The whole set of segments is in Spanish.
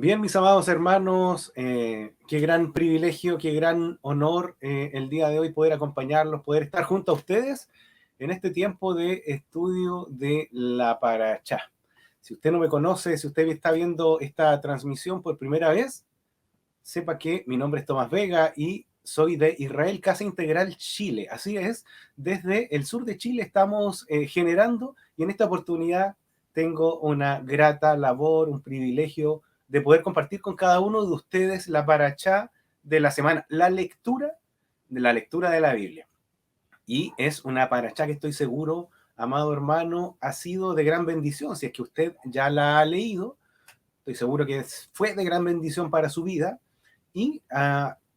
Bien, mis amados hermanos, qué gran privilegio, qué gran honor el día de hoy poder acompañarlos, poder estar junto a ustedes en este tiempo de estudio de la Parashá. Si usted no me conoce, si usted está viendo esta transmisión por primera vez, sepa que mi nombre es Tomás Vega y soy de Israel Casa Integral Chile. Así es, desde el sur de Chile estamos generando y en esta oportunidad tengo una grata labor, un privilegio de poder compartir con cada uno de ustedes la parachá de la semana, la lectura de la Biblia. Y es una parachá que estoy seguro, amado hermano, ha sido de gran bendición. Si es que usted ya la ha leído, estoy seguro que fue de gran bendición para su vida. Y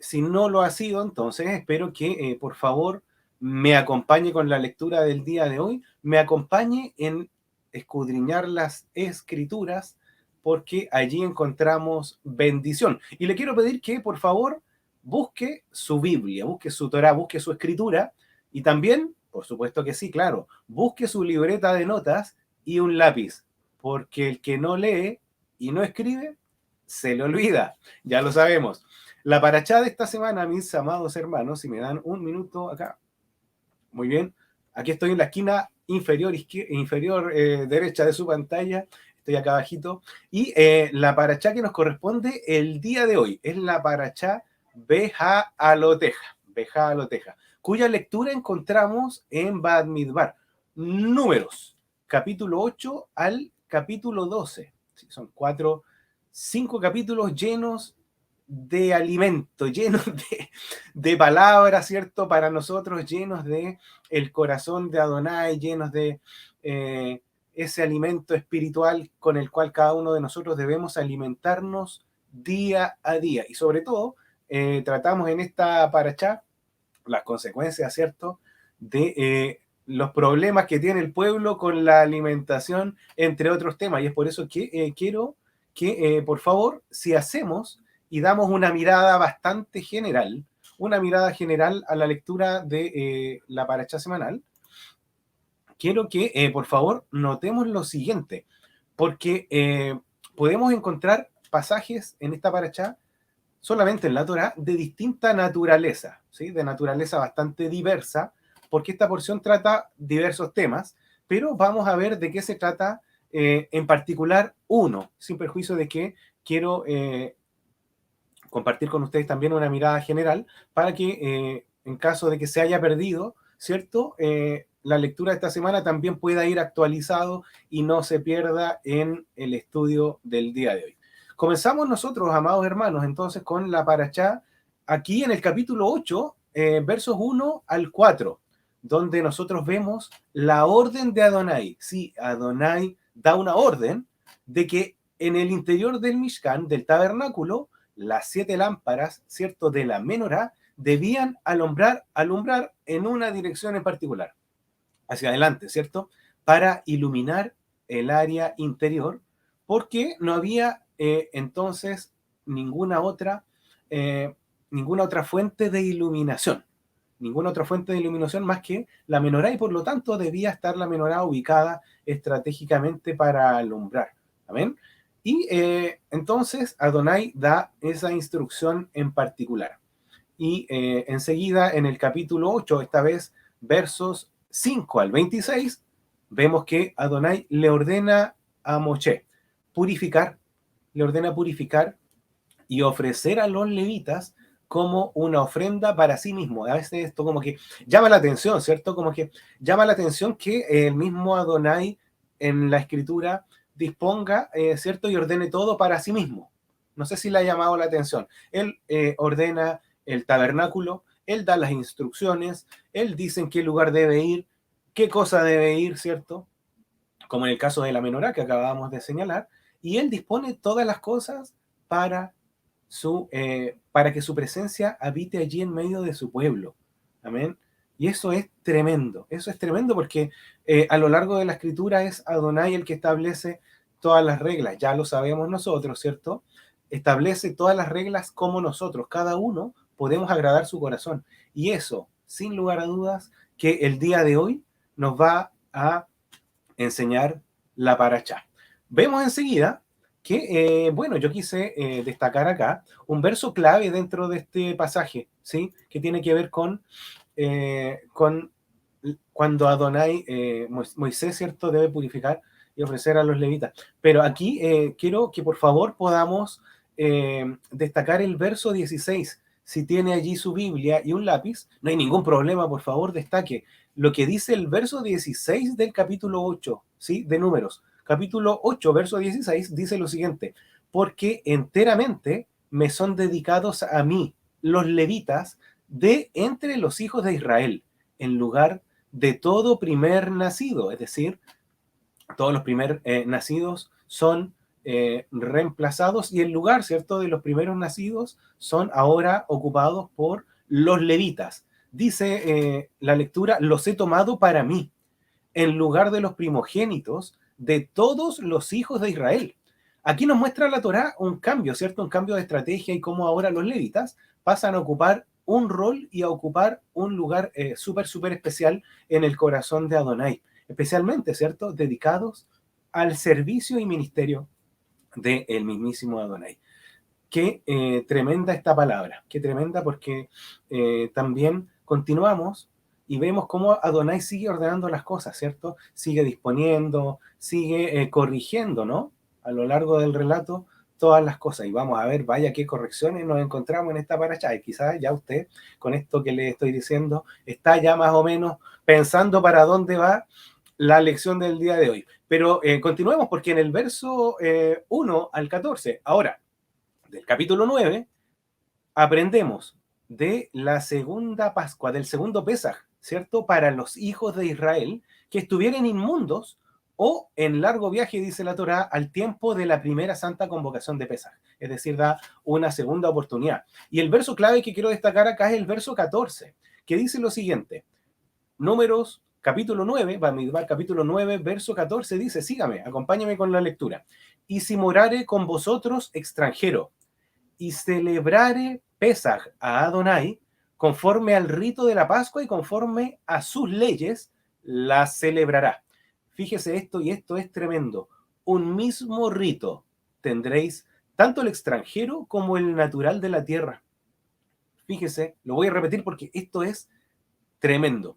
si no lo ha sido, entonces espero que por favor me acompañe con la lectura del día de hoy, me acompañe en escudriñar las escrituras, porque allí encontramos bendición. Y le quiero pedir que por favor busque su Biblia, busque su Torá, busque su escritura y también, por supuesto que sí, claro, busque su libreta de notas y un lápiz, porque el que no lee y no escribe, se le olvida, ya lo sabemos. La parachá de esta semana, mis amados hermanos, si me dan un minuto acá, muy bien, aquí estoy en la esquina inferior derecha de su pantalla, estoy acá abajito, y la parachá que nos corresponde el día de hoy es la parachá Beja Aloteja, cuya lectura encontramos en Bamidbar, Números, capítulo 8 al capítulo 12. Sí, son 5 capítulos llenos de alimento, llenos de palabras, ¿cierto? Para nosotros, llenos de el corazón de Adonai, llenos de ese alimento espiritual con el cual cada uno de nosotros debemos alimentarnos día a día. Y sobre todo, tratamos en esta parachá las consecuencias, ¿cierto? De los problemas que tiene el pueblo con la alimentación, entre otros temas. Y es por eso que quiero que, por favor, si hacemos y damos una mirada general a la lectura de la paracha semanal, quiero que, por favor, notemos lo siguiente, porque podemos encontrar pasajes en esta paracha solamente en la Torá de distinta naturaleza, ¿sí? De naturaleza bastante diversa, porque esta porción trata diversos temas, pero vamos a ver de qué se trata en particular uno, sin perjuicio de que quiero compartir con ustedes también una mirada general para que en caso de que se haya perdido, ¿cierto? La lectura de esta semana también pueda ir actualizado y no se pierda en el estudio del día de hoy. Comenzamos nosotros, amados hermanos, entonces con la parachá aquí en el capítulo 8, versos 1 al 4, donde nosotros vemos la orden de Adonai. Sí, Adonai da una orden de que en el interior del Mishkan, del tabernáculo, las 7 lámparas, ¿cierto?, de la menorá, debían alumbrar en una dirección en particular, hacia adelante, ¿cierto?, para iluminar el área interior, porque no había entonces ninguna otra, eh, ninguna otra fuente de iluminación, más que la menorá, y por lo tanto debía estar la menorá ubicada estratégicamente para alumbrar. ¿Amén? Y entonces Adonai da esa instrucción en particular. Y enseguida en el capítulo 8, esta vez versos 5 al 26, vemos que Adonai le ordena a Moshe purificar, le ordena purificar y ofrecer a los levitas como una ofrenda para sí mismo. A veces esto como que llama la atención, ¿cierto? Como que llama la atención que el mismo Adonai en la escritura disponga, ¿cierto? Y ordene todo para sí mismo. No sé si le ha llamado la atención. Él ordena el tabernáculo, él da las instrucciones, él dice en qué lugar debe ir, qué cosa debe ir, ¿cierto? Como en el caso de la menorá que acabamos de señalar, y él dispone todas las cosas para para que su presencia habite allí en medio de su pueblo. Amén. Y eso es tremendo porque a lo largo de la escritura es Adonai el que establece todas las reglas, ya lo sabemos nosotros, ¿cierto? Establece todas las reglas como nosotros, cada uno podemos agradar su corazón. Y eso, sin lugar a dudas, que el día de hoy nos va a enseñar la parachá. Vemos enseguida que, bueno, yo quise destacar acá un verso clave dentro de este pasaje, ¿sí? Que tiene que ver con cuando Adonai, Moisés, ¿cierto?, debe purificar y ofrecer a los levitas. Pero aquí quiero que por favor podamos destacar el verso 16. Si tiene allí su Biblia y un lápiz, no hay ningún problema, por favor, destaque lo que dice el verso 16 del capítulo 8, ¿sí? De Números. Capítulo 8, verso 16, dice lo siguiente: porque enteramente me son dedicados a mí, los levitas, de entre los hijos de Israel, en lugar de todo primer nacido, es decir, todos los primer nacidos son reemplazados y el lugar, ¿cierto?, de los primeros nacidos son ahora ocupados por los levitas. Dice la lectura: los he tomado para mí, en lugar de los primogénitos de todos los hijos de Israel. Aquí nos muestra la Torá un cambio, ¿cierto? Un cambio de estrategia y cómo ahora los levitas pasan a ocupar un rol y a ocupar un lugar súper especial en el corazón de Adonai, especialmente, ¿cierto?, dedicados al servicio y ministerio del mismísimo Adonai. Qué tremenda esta palabra, qué tremenda, porque también continuamos y vemos cómo Adonai sigue ordenando las cosas, ¿cierto? Sigue disponiendo, sigue corrigiendo, ¿no? A lo largo del relato, todas las cosas. Y vamos a ver, vaya qué correcciones nos encontramos en esta paracha. Y quizás ya usted, con esto que le estoy diciendo, está ya más o menos pensando para dónde va la lección del día de hoy. Pero continuemos, porque en el verso 1 al 14, ahora, del capítulo 9, aprendemos de la segunda Pascua, del segundo Pesaj, ¿cierto? Para los hijos de Israel que estuvieran inmundos o en largo viaje, dice la Torá, al tiempo de la primera santa convocación de Pesaj. Es decir, da una segunda oportunidad. Y el verso clave que quiero destacar acá es el verso 14, que dice lo siguiente: Números capítulo 9, Bamidbar capítulo 9, verso 14, dice, sígame, acompáñame con la lectura. Y si morare con vosotros extranjero, y celebrare Pesaj a Adonai, conforme al rito de la Pascua y conforme a sus leyes, la celebrará. Fíjese esto, y esto es tremendo. Un mismo rito tendréis tanto el extranjero como el natural de la tierra. Fíjese, lo voy a repetir porque esto es tremendo.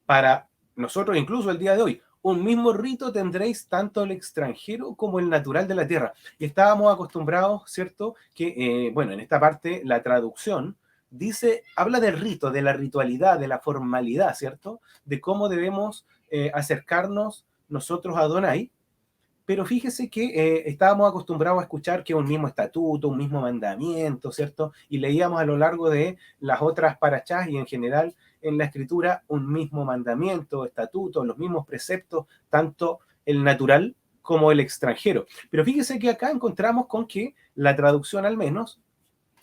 Para nosotros, incluso el día de hoy, un mismo rito tendréis tanto el extranjero como el natural de la tierra. Y estábamos acostumbrados, ¿cierto? Que, bueno, en esta parte la traducción dice, habla del rito, de la ritualidad, de la formalidad, ¿cierto? De cómo debemos acercarnos nosotros a Adonai. Pero fíjese que estábamos acostumbrados a escuchar que un mismo estatuto, un mismo mandamiento, ¿cierto? Y leíamos a lo largo de las otras parachás y en general en la escritura un mismo mandamiento, estatuto, los mismos preceptos, tanto el natural como el extranjero. Pero fíjese que acá encontramos con que la traducción al menos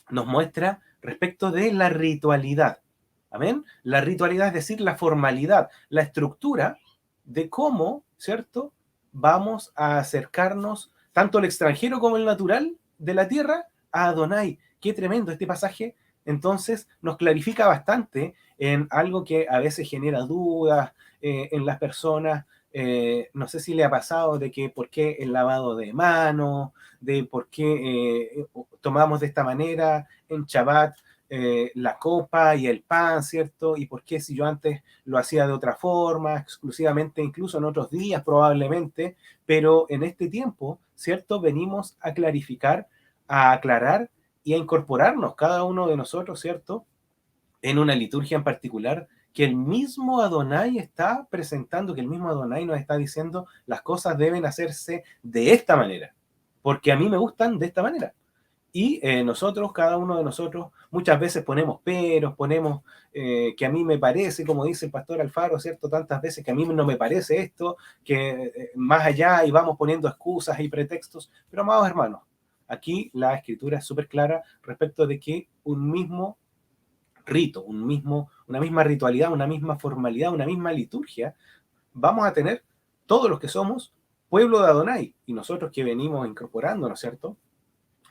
nos muestra respecto de la ritualidad. ¿Amén? La ritualidad, es decir, la formalidad, la estructura de cómo, ¿cierto?, vamos a acercarnos tanto el extranjero como el natural de la tierra a Adonai. Qué tremendo este pasaje. Entonces nos clarifica bastante en algo que a veces genera dudas en las personas. No sé si le ha pasado de que por qué el lavado de manos, de por qué tomamos de esta manera en Shabbat la copa y el pan, ¿cierto? Y por qué si yo antes lo hacía de otra forma, exclusivamente, incluso en otros días probablemente, pero en este tiempo, ¿cierto? Venimos a clarificar, a aclarar y a incorporarnos cada uno de nosotros, ¿cierto?, en una liturgia en particular que el mismo Adonai está presentando, que el mismo Adonai nos está diciendo las cosas deben hacerse de esta manera, porque a mí me gustan de esta manera. Y nosotros, cada uno de nosotros, muchas veces ponemos peros, ponemos que a mí me parece, como dice el pastor Alfaro, ¿cierto? Tantas veces que a mí no me parece esto, que más allá y vamos poniendo excusas y pretextos. Pero, amados hermanos, aquí la escritura es súper clara respecto de que un mismo rito, una misma ritualidad, una misma formalidad, una misma liturgia, vamos a tener todos los que somos pueblo de Adonai y nosotros que venimos incorporándonos, ¿cierto?,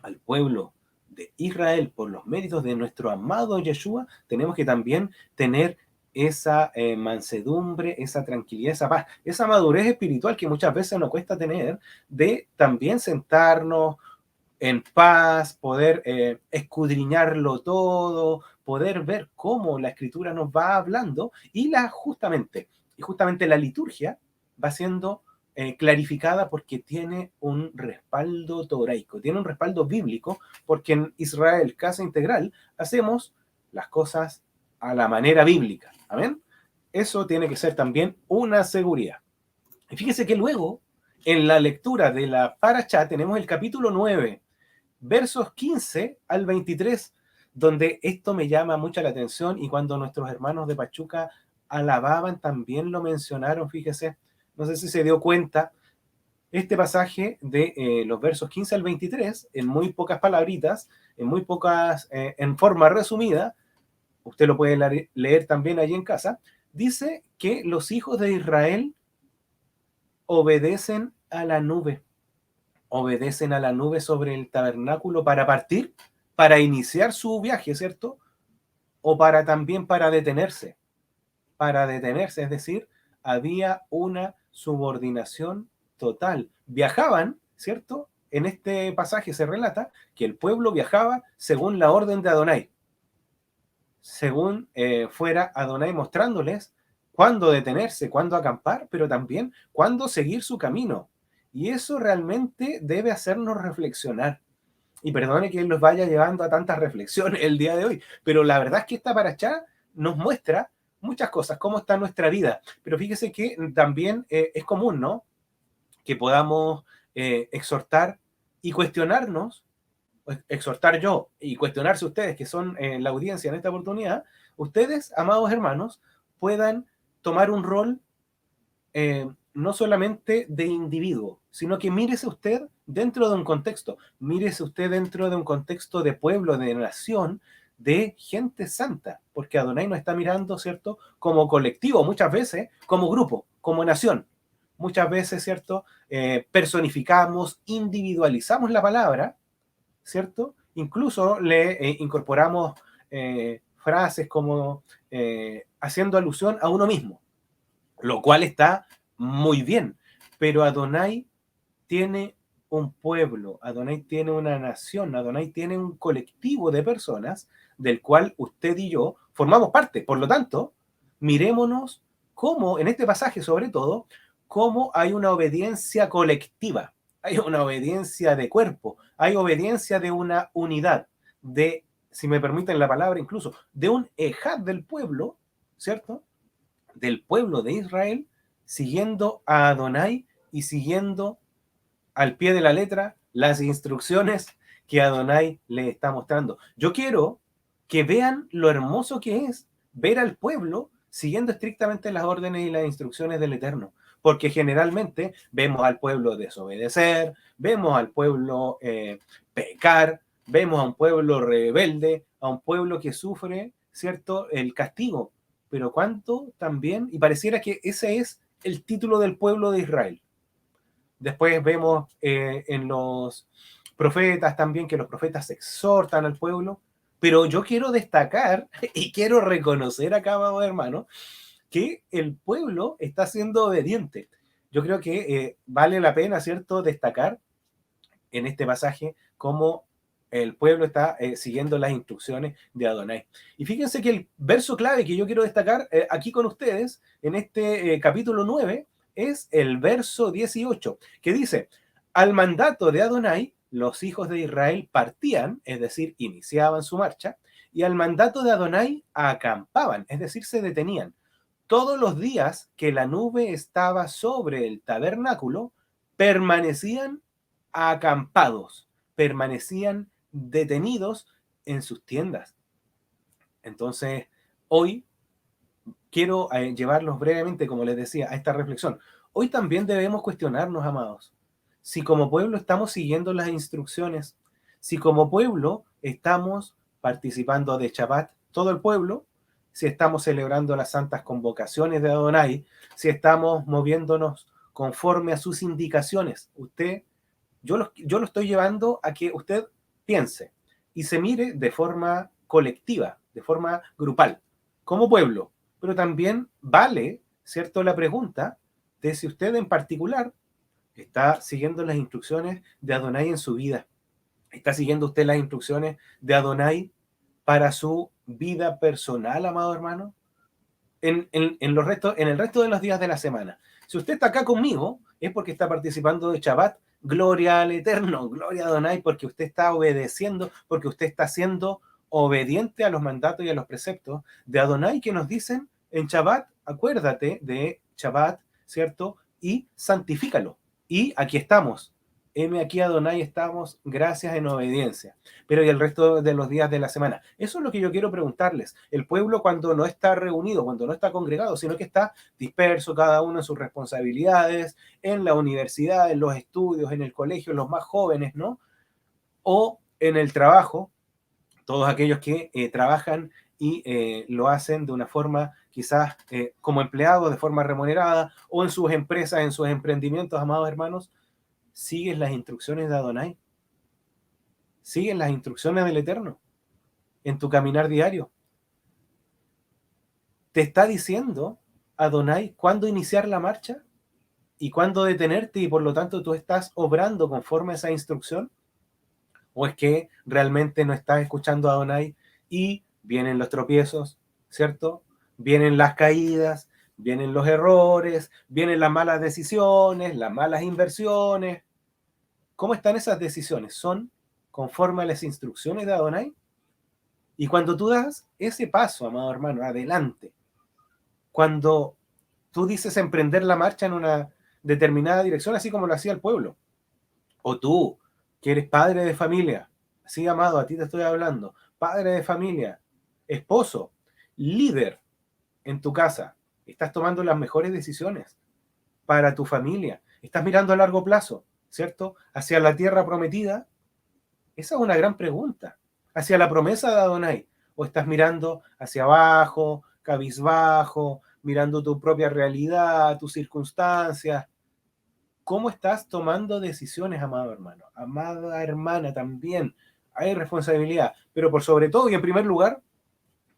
al pueblo de Israel por los méritos de nuestro amado Yeshua, tenemos que también tener esa mansedumbre, esa tranquilidad, esa paz, esa madurez espiritual que muchas veces nos cuesta tener, de también sentarnos en paz, poder escudriñarlo todo, poder ver cómo la escritura nos va hablando y justamente la liturgia va siendo clarificada porque tiene un respaldo toraico, tiene un respaldo bíblico, porque en Israel Casa Integral hacemos las cosas a la manera bíblica. ¿Amén? Eso tiene que ser también una seguridad. Y fíjese que luego, en la lectura de la Parashá, tenemos el capítulo 9, versos 15 al 23, donde esto me llama mucho la atención y cuando nuestros hermanos de Pachuca alababan también lo mencionaron, fíjese, no sé si se dio cuenta, este pasaje de los versos 15 al 23, en muy pocas palabritas, en forma resumida, usted lo puede leer también allí en casa, dice que los hijos de Israel obedecen a la nube. Obedecen a la nube sobre el tabernáculo para partir, para iniciar su viaje, ¿cierto? O también para detenerse, es decir, había una subordinación total. Viajaban, ¿cierto? En este pasaje se relata que el pueblo viajaba según la orden de Adonai, según fuera Adonai mostrándoles cuándo detenerse, cuándo acampar, pero también cuándo seguir su camino. Y eso realmente debe hacernos reflexionar. Y perdone que los vaya llevando a tantas reflexiones el día de hoy, pero la verdad es que esta paracha nos muestra muchas cosas, cómo está nuestra vida. Pero fíjese que también es común, ¿no? Que podamos exhortar y cuestionarnos, exhortar yo y cuestionarse ustedes, que son la audiencia en esta oportunidad, ustedes, amados hermanos, puedan tomar un rol no solamente de individuo, sino que mírese usted dentro de un contexto, mírese usted dentro de un contexto de pueblo, de nación, de gente santa, porque Adonai nos está mirando, ¿cierto? Como colectivo, muchas veces, como grupo, como nación. Muchas veces, ¿cierto? Personificamos, individualizamos la palabra, ¿cierto? Incluso le incorporamos frases como haciendo alusión a uno mismo, lo cual está muy bien, pero Adonai tiene un pueblo, Adonai tiene una nación, Adonai tiene un colectivo de personas del cual usted y yo formamos parte. Por lo tanto, mirémonos cómo, en este pasaje sobre todo, cómo hay una obediencia colectiva, hay una obediencia de cuerpo, hay obediencia de una unidad, de, si me permiten la palabra, incluso de un ejad del pueblo, ¿cierto? Del pueblo de Israel, siguiendo a Adonai y siguiendo al pie de la letra las instrucciones que Adonai le está mostrando. Yo quiero que vean lo hermoso que es ver al pueblo siguiendo estrictamente las órdenes y las instrucciones del Eterno, porque generalmente vemos al pueblo desobedecer, vemos al pueblo pecar, vemos a un pueblo rebelde, a un pueblo que sufre, ¿cierto?, el castigo. Pero cuánto también, y pareciera que ese es el título del pueblo de Israel. Después vemos en los profetas también que los profetas exhortan al pueblo, pero yo quiero destacar y quiero reconocer acá, hermano, que el pueblo está siendo obediente. Yo creo que vale la pena, ¿cierto?, destacar en este pasaje cómo el pueblo está siguiendo las instrucciones de Adonai. Y fíjense que el verso clave que yo quiero destacar aquí con ustedes, en este capítulo 9, es el verso 18, que dice, al mandato de Adonai, los hijos de Israel partían, es decir, iniciaban su marcha, y al mandato de Adonai acampaban, es decir, se detenían. Todos los días que la nube estaba sobre el tabernáculo, permanecían acampados, permanecían detenidos en sus tiendas. Entonces, hoy quiero llevarlos brevemente, como les decía, a esta reflexión. Hoy también debemos cuestionarnos, amados, si como pueblo estamos siguiendo las instrucciones, si como pueblo estamos participando de Shabbat, todo el pueblo, si estamos celebrando las santas convocaciones de Adonai, si estamos moviéndonos conforme a sus indicaciones. Yo lo estoy llevando a que usted piense y se mire de forma colectiva, de forma grupal, como pueblo. Pero también vale, ¿cierto?, la pregunta de si usted en particular está siguiendo las instrucciones de Adonai en su vida. ¿Está siguiendo usted las instrucciones de Adonai para su vida personal, amado hermano? En el resto de los días de la semana. Si usted está acá conmigo, es porque está participando de Shabbat. Gloria al Eterno, gloria a Adonai, porque usted está obedeciendo, porque usted está siendo obediente a los mandatos y a los preceptos de Adonai que nos dicen en Shabbat, acuérdate de Shabbat, ¿cierto? Y santifícalo. Y aquí estamos. Heme aquí, Adonai, estamos, gracias en obediencia. Pero y el resto de los días de la semana. Eso es lo que yo quiero preguntarles. El pueblo cuando no está reunido, cuando no está congregado, sino que está disperso cada uno en sus responsabilidades, en la universidad, en los estudios, en el colegio, los más jóvenes, ¿no? O en el trabajo, todos aquellos que trabajan y lo hacen de una forma quizás como empleados, de forma remunerada, o en sus empresas, en sus emprendimientos, amados hermanos, ¿sigues las instrucciones de Adonai? ¿Sigues las instrucciones del Eterno en tu caminar diario? ¿Te está diciendo Adonai cuándo iniciar la marcha y cuándo detenerte y por lo tanto tú estás obrando conforme a esa instrucción? ¿O es que realmente no estás escuchando a Adonai y vienen los tropiezos, ¿cierto? Vienen las caídas, vienen los errores, vienen las malas decisiones, las malas inversiones? ¿Cómo están esas decisiones? ¿Son conforme a las instrucciones de Adonai? Y cuando tú das ese paso, amado hermano, adelante, cuando tú dices emprender la marcha en una determinada dirección, así como lo hacía el pueblo, o tú, que eres padre de familia, sí, amado, a ti te estoy hablando, padre de familia, esposo, líder en tu casa, estás tomando las mejores decisiones para tu familia, estás mirando a largo plazo, ¿cierto? Hacia la tierra prometida. Esa es una gran pregunta. Hacia la promesa de Adonai. O estás mirando hacia abajo, cabizbajo, mirando tu propia realidad, tus circunstancias. ¿Cómo estás tomando decisiones, amado hermano? Amada hermana, también hay responsabilidad. Pero por sobre todo y en primer lugar,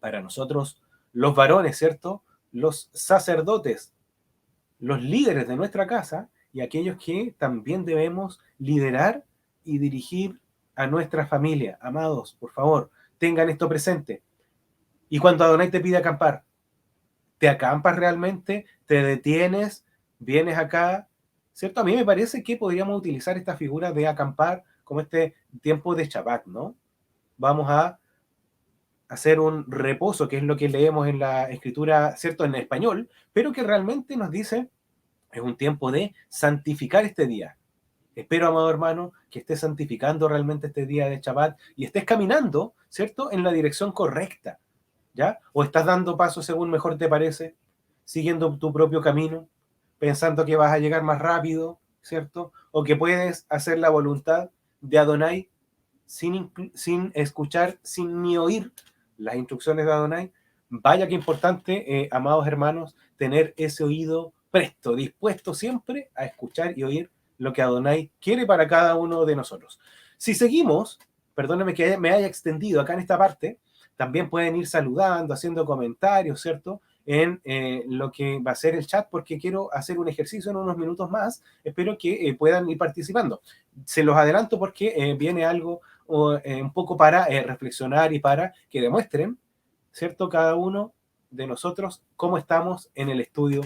para nosotros, los varones, ¿cierto? Los sacerdotes, los líderes de nuestra casa y aquellos que también debemos liderar y dirigir a nuestra familia. Amados, por favor, tengan esto presente. Y cuando Adonai te pide acampar, ¿te acampas realmente? ¿Te detienes? ¿Vienes acá? ¿Cierto? A mí me parece que podríamos utilizar esta figura de acampar como este tiempo de Shabbat, ¿no? Vamos a hacer un reposo, que es lo que leemos en la escritura, ¿cierto? En español, pero que realmente nos dice es un tiempo de santificar este día. Espero, amado hermano, que estés santificando realmente este día de Shabbat y estés caminando, ¿cierto?, en la dirección correcta, ¿ya? O estás dando pasos según mejor te parece, siguiendo tu propio camino, pensando que vas a llegar más rápido, ¿cierto? O que puedes hacer la voluntad de Adonai sin escuchar, sin ni oír las instrucciones de Adonai. Vaya que importante, amados hermanos, tener ese oído presto, dispuesto siempre a escuchar y oír lo que Adonai quiere para cada uno de nosotros. Si seguimos, perdóneme que me haya extendido acá en esta parte, también pueden ir saludando, haciendo comentarios, ¿cierto? En lo que va a ser el chat, porque quiero hacer un ejercicio en unos minutos más. Espero que puedan ir participando. Se los adelanto porque viene algo un poco para reflexionar y para que demuestren, ¿cierto? Cada uno de nosotros cómo estamos en el estudio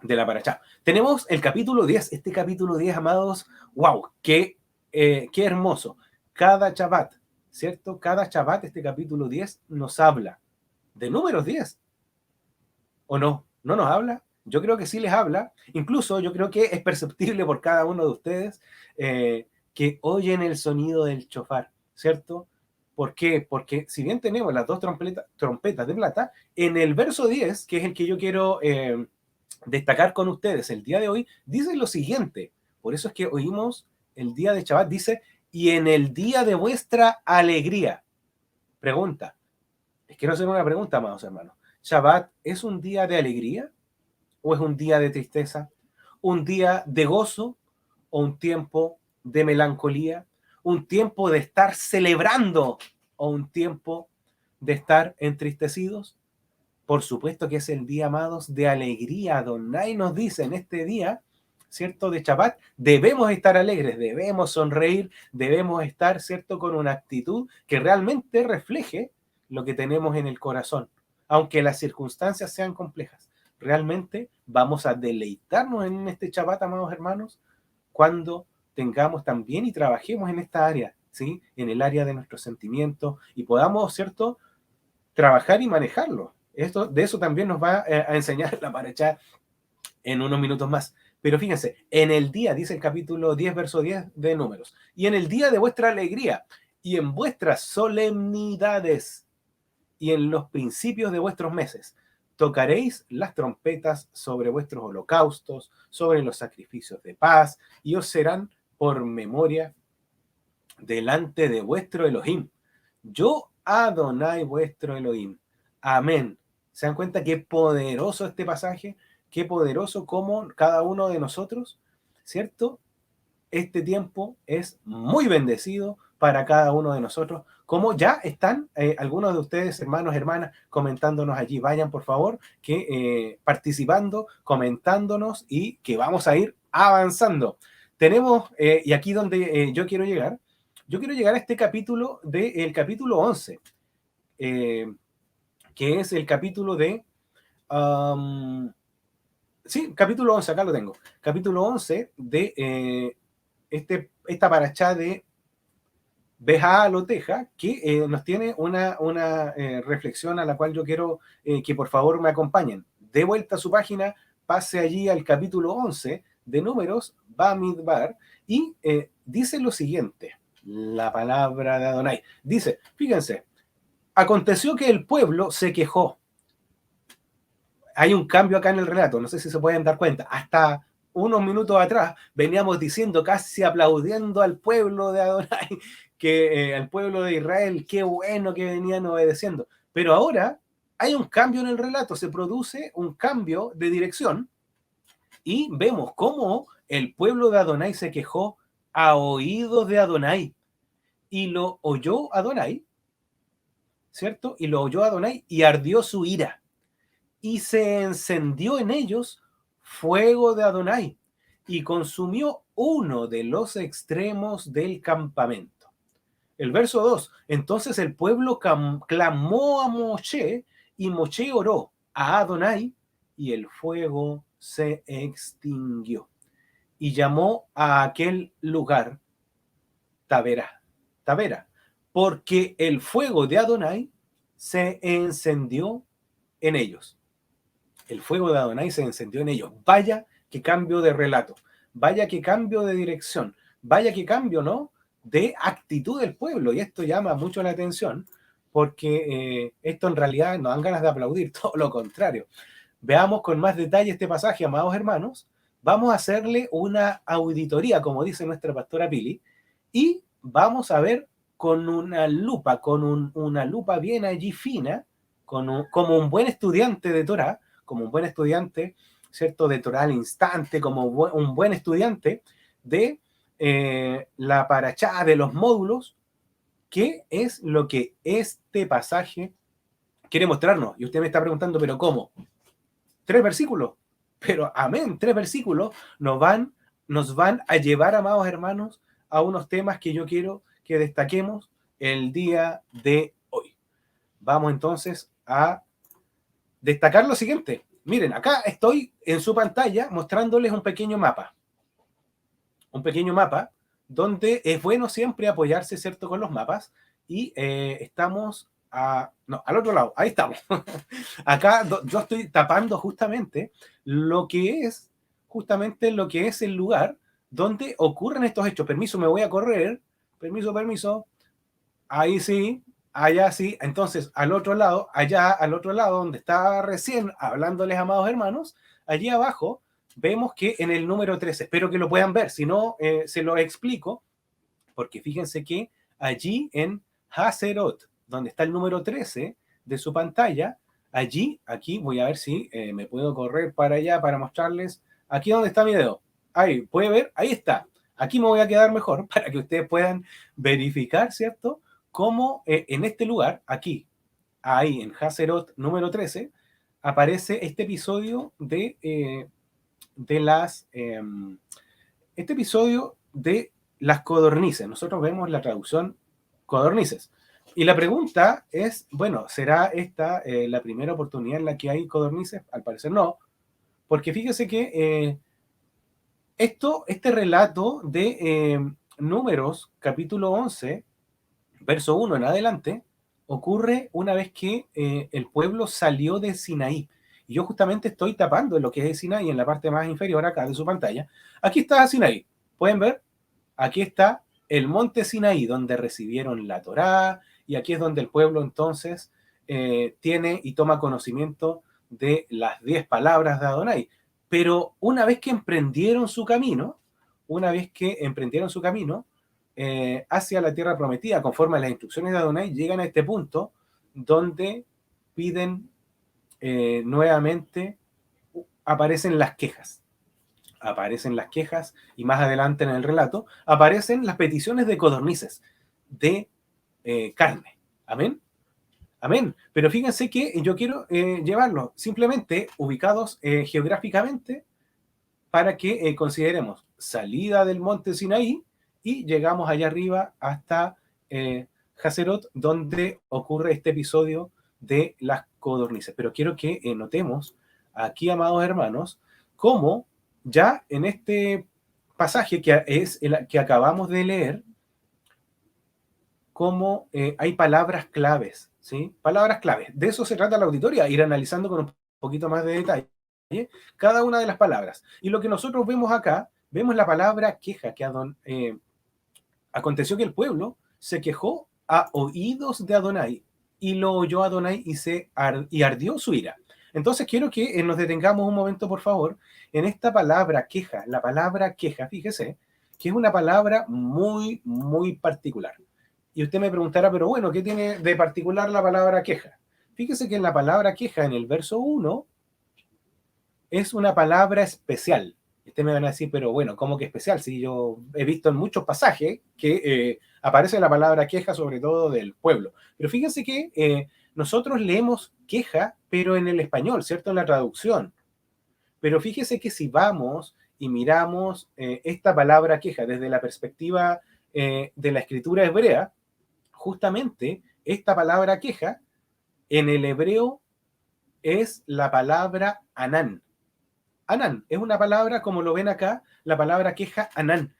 de la Parashá. Tenemos el capítulo 10. Este capítulo 10, amados, wow, qué hermoso. Cada Shabbat, ¿cierto? Cada Shabbat, este capítulo 10 nos habla de números 10. ¿O no? ¿No nos habla? Yo creo que sí les habla. Incluso yo creo que es perceptible por cada uno de ustedes que oyen el sonido del chofar, ¿cierto? ¿Por qué? Porque si bien tenemos las dos trompetas de plata, en el verso 10, que es el que yo quiero destacar con ustedes el día de hoy, dice lo siguiente. Por eso es que oímos el día de Shabbat, dice, y en el día de vuestra alegría. Pregunta. Les quiero hacer una pregunta, amados hermanos. ¿Shabbat es un día de alegría o es un día de tristeza? ¿Un día de gozo o un tiempo de melancolía? ¿Un tiempo de estar celebrando o un tiempo de estar entristecidos? Por supuesto que es el día, amados, de alegría. Adonai nos dice en este día, ¿cierto?, de Shabbat, debemos estar alegres, debemos sonreír, debemos estar, ¿cierto?, con una actitud que realmente refleje lo que tenemos en el corazón, aunque las circunstancias sean complejas. Realmente vamos a deleitarnos en este Shabbat, amados hermanos, cuando tengamos también y trabajemos en esta área, ¿sí?, en el área de nuestros sentimientos y podamos, ¿cierto?, trabajar y manejarlo. De eso también nos va a enseñar la paracha en unos minutos más. Pero fíjense, en el día, dice el capítulo 10, verso 10 de Números, y en el día de vuestra alegría y en vuestras solemnidades y en los principios de vuestros meses, tocaréis las trompetas sobre vuestros holocaustos, sobre los sacrificios de paz, y os serán por memoria delante de vuestro Elohim. Yo, Adonai, vuestro Elohim. Amén. ¿Se dan cuenta qué poderoso este pasaje? Qué poderoso como cada uno de nosotros, ¿cierto? Este tiempo es muy bendecido para cada uno de nosotros. Como ya están algunos de ustedes, hermanos, hermanas, comentándonos allí. Vayan, por favor, que participando, comentándonos y que vamos a ir avanzando. Tenemos, y aquí donde yo quiero llegar a este capítulo, el capítulo 11, que es el capítulo de... sí, capítulo 11, acá lo tengo. Capítulo 11 de esta parachá de Beja Loteja, que nos tiene una reflexión a la cual yo quiero que por favor me acompañen. De vuelta a su página, pase allí al capítulo 11 de Números, Bamidbar, y dice lo siguiente, la palabra de Adonai. Dice, fíjense, aconteció que el pueblo se quejó. Hay un cambio acá en el relato, no sé si se pueden dar cuenta. Hasta unos minutos atrás veníamos diciendo, casi aplaudiendo al pueblo de Adonai, que al pueblo de Israel, qué bueno que venían obedeciendo. Pero ahora hay un cambio en el relato, se produce un cambio de dirección y vemos cómo el pueblo de Adonai se quejó a oídos de Adonai y lo oyó Adonai, ¿cierto? Y lo oyó Adonai y ardió su ira y se encendió en ellos fuego de Adonai y consumió uno de los extremos del campamento. El verso 2, entonces el pueblo clamó a Moshe y Moshe oró a Adonai y el fuego se extinguió y llamó a aquel lugar Tabera, Tabera, porque el fuego de Adonai se encendió en ellos. El fuego de Adonai se encendió en ellos. Vaya que cambio de relato, vaya que cambio de dirección, vaya que cambio, ¿no?, de actitud del pueblo. Y esto llama mucho la atención porque esto en realidad no dan ganas de aplaudir, todo lo contrario. Veamos con más detalle este pasaje, amados hermanos. Vamos a hacerle una auditoría, como dice nuestra pastora Pili, y vamos a ver con una lupa, una lupa bien allí fina, como un buen estudiante de Torah, como un buen estudiante, ¿cierto?, de Torah al instante, como un buen estudiante de la parachá, de los módulos, qué es lo que este pasaje quiere mostrarnos. Y usted me está preguntando, ¿pero cómo? 3 versículos. Pero amén, 3 versículos nos van a llevar, amados hermanos, a unos temas que yo quiero que destaquemos el día de hoy. Vamos entonces a destacar lo siguiente. Miren, acá estoy en su pantalla mostrándoles un pequeño mapa. Un pequeño mapa donde es bueno siempre apoyarse, ¿cierto?, con los mapas. Y estamos al otro lado, ahí estamos. Acá yo estoy tapando justamente lo que es el lugar donde ocurren estos hechos. Permiso, me voy a correr. Permiso. Ahí sí, allá sí. Entonces, allá al otro lado, donde estaba recién hablándoles, amados hermanos, allí abajo vemos que en el número 13, espero que lo puedan ver, si no, se lo explico, porque fíjense que allí en Hazerot, donde está el número 13 de su pantalla, aquí voy a ver si me puedo correr para allá para mostrarles, aquí donde está mi dedo, ahí, puede ver, ahí está, aquí me voy a quedar mejor para que ustedes puedan verificar, ¿cierto?, cómo en este lugar, aquí, en Hazerot número 13, aparece este episodio de este episodio de las codornices. Nosotros vemos la traducción codornices. Y la pregunta es, bueno, ¿será esta la primera oportunidad en la que hay codornices? Al parecer no, porque fíjese que este relato de Números, capítulo 11, verso 1 en adelante, ocurre una vez que el pueblo salió de Sinaí. Y yo justamente estoy tapando lo que es Sinaí en la parte más inferior acá de su pantalla. Aquí está Sinaí. ¿Pueden ver? Aquí está el monte Sinaí, donde recibieron la Torá, y aquí es donde el pueblo entonces tiene y toma conocimiento de las 10 palabras de Adonai. Pero una vez que emprendieron su camino, hacia la tierra prometida, conforme a las instrucciones de Adonai, llegan a este punto donde piden nuevamente, aparecen las quejas. Y más adelante en el relato aparecen las peticiones de codornices, de carne. Amén. Amén. Pero fíjense que yo quiero llevarlos simplemente ubicados geográficamente para que consideremos salida del monte Sinaí y llegamos allá arriba hasta Hazerot, donde ocurre este episodio de las codornices. Pero quiero que notemos aquí, amados hermanos, cómo ya en este pasaje que es el que acabamos de leer, cómo hay palabras claves, ¿sí? Palabras claves. De eso se trata la auditoría, ir analizando con un poquito más de detalle cada una de las palabras. Y lo que nosotros vemos acá, vemos la palabra queja, que aconteció que el pueblo se quejó a oídos de Adonai, y lo oyó Adonai y ardió su ira. Entonces quiero que nos detengamos un momento, por favor, en esta palabra queja. La palabra queja, fíjese, que es una palabra muy, muy particular. Y usted me preguntará, pero bueno, ¿qué tiene de particular la palabra queja? Fíjese que en la palabra queja, en el verso 1, es una palabra especial. Ustedes me van a decir, pero bueno, ¿cómo que especial? Si yo he visto en muchos pasajes que aparece la palabra queja, sobre todo del pueblo. Pero fíjense que nosotros leemos queja, pero en el español, ¿cierto? En la traducción. Pero fíjese que si vamos y miramos esta palabra queja desde la perspectiva de la escritura hebrea, justamente esta palabra queja en el hebreo es la palabra anán. Anán es una palabra, como lo ven acá, la palabra queja anán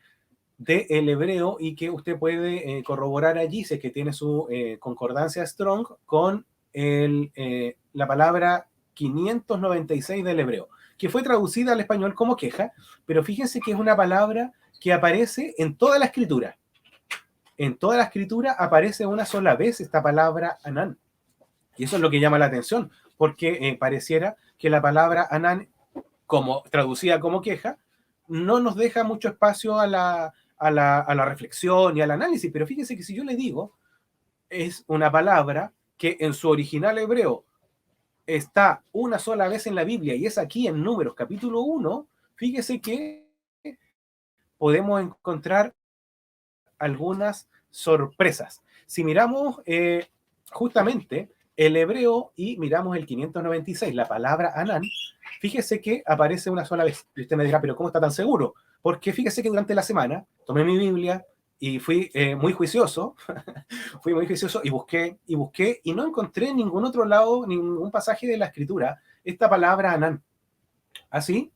del hebreo, y que usted puede corroborar allí, si es que tiene su concordancia Strong, con la palabra 596 del hebreo, que fue traducida al español como queja, pero fíjense que es una palabra que aparece en toda la escritura. En toda la escritura aparece una sola vez esta palabra anán. Y eso es lo que llama la atención, porque pareciera que la palabra anán, como traducida como queja, no nos deja mucho espacio a la reflexión y al análisis. Pero fíjese que si yo le digo, es una palabra que en su original hebreo está una sola vez en la Biblia, y es aquí en Números capítulo 1, fíjese que podemos encontrar algunas sorpresas. Si miramos justamente el hebreo y miramos el 596, la palabra Anán, fíjese que aparece una sola vez. Y usted me dirá, pero ¿cómo está tan seguro? Porque fíjese que durante la semana tomé mi Biblia y fui muy juicioso, y busqué y no encontré en ningún otro lado, ningún pasaje de la escritura, esta palabra Anán. ¿Así?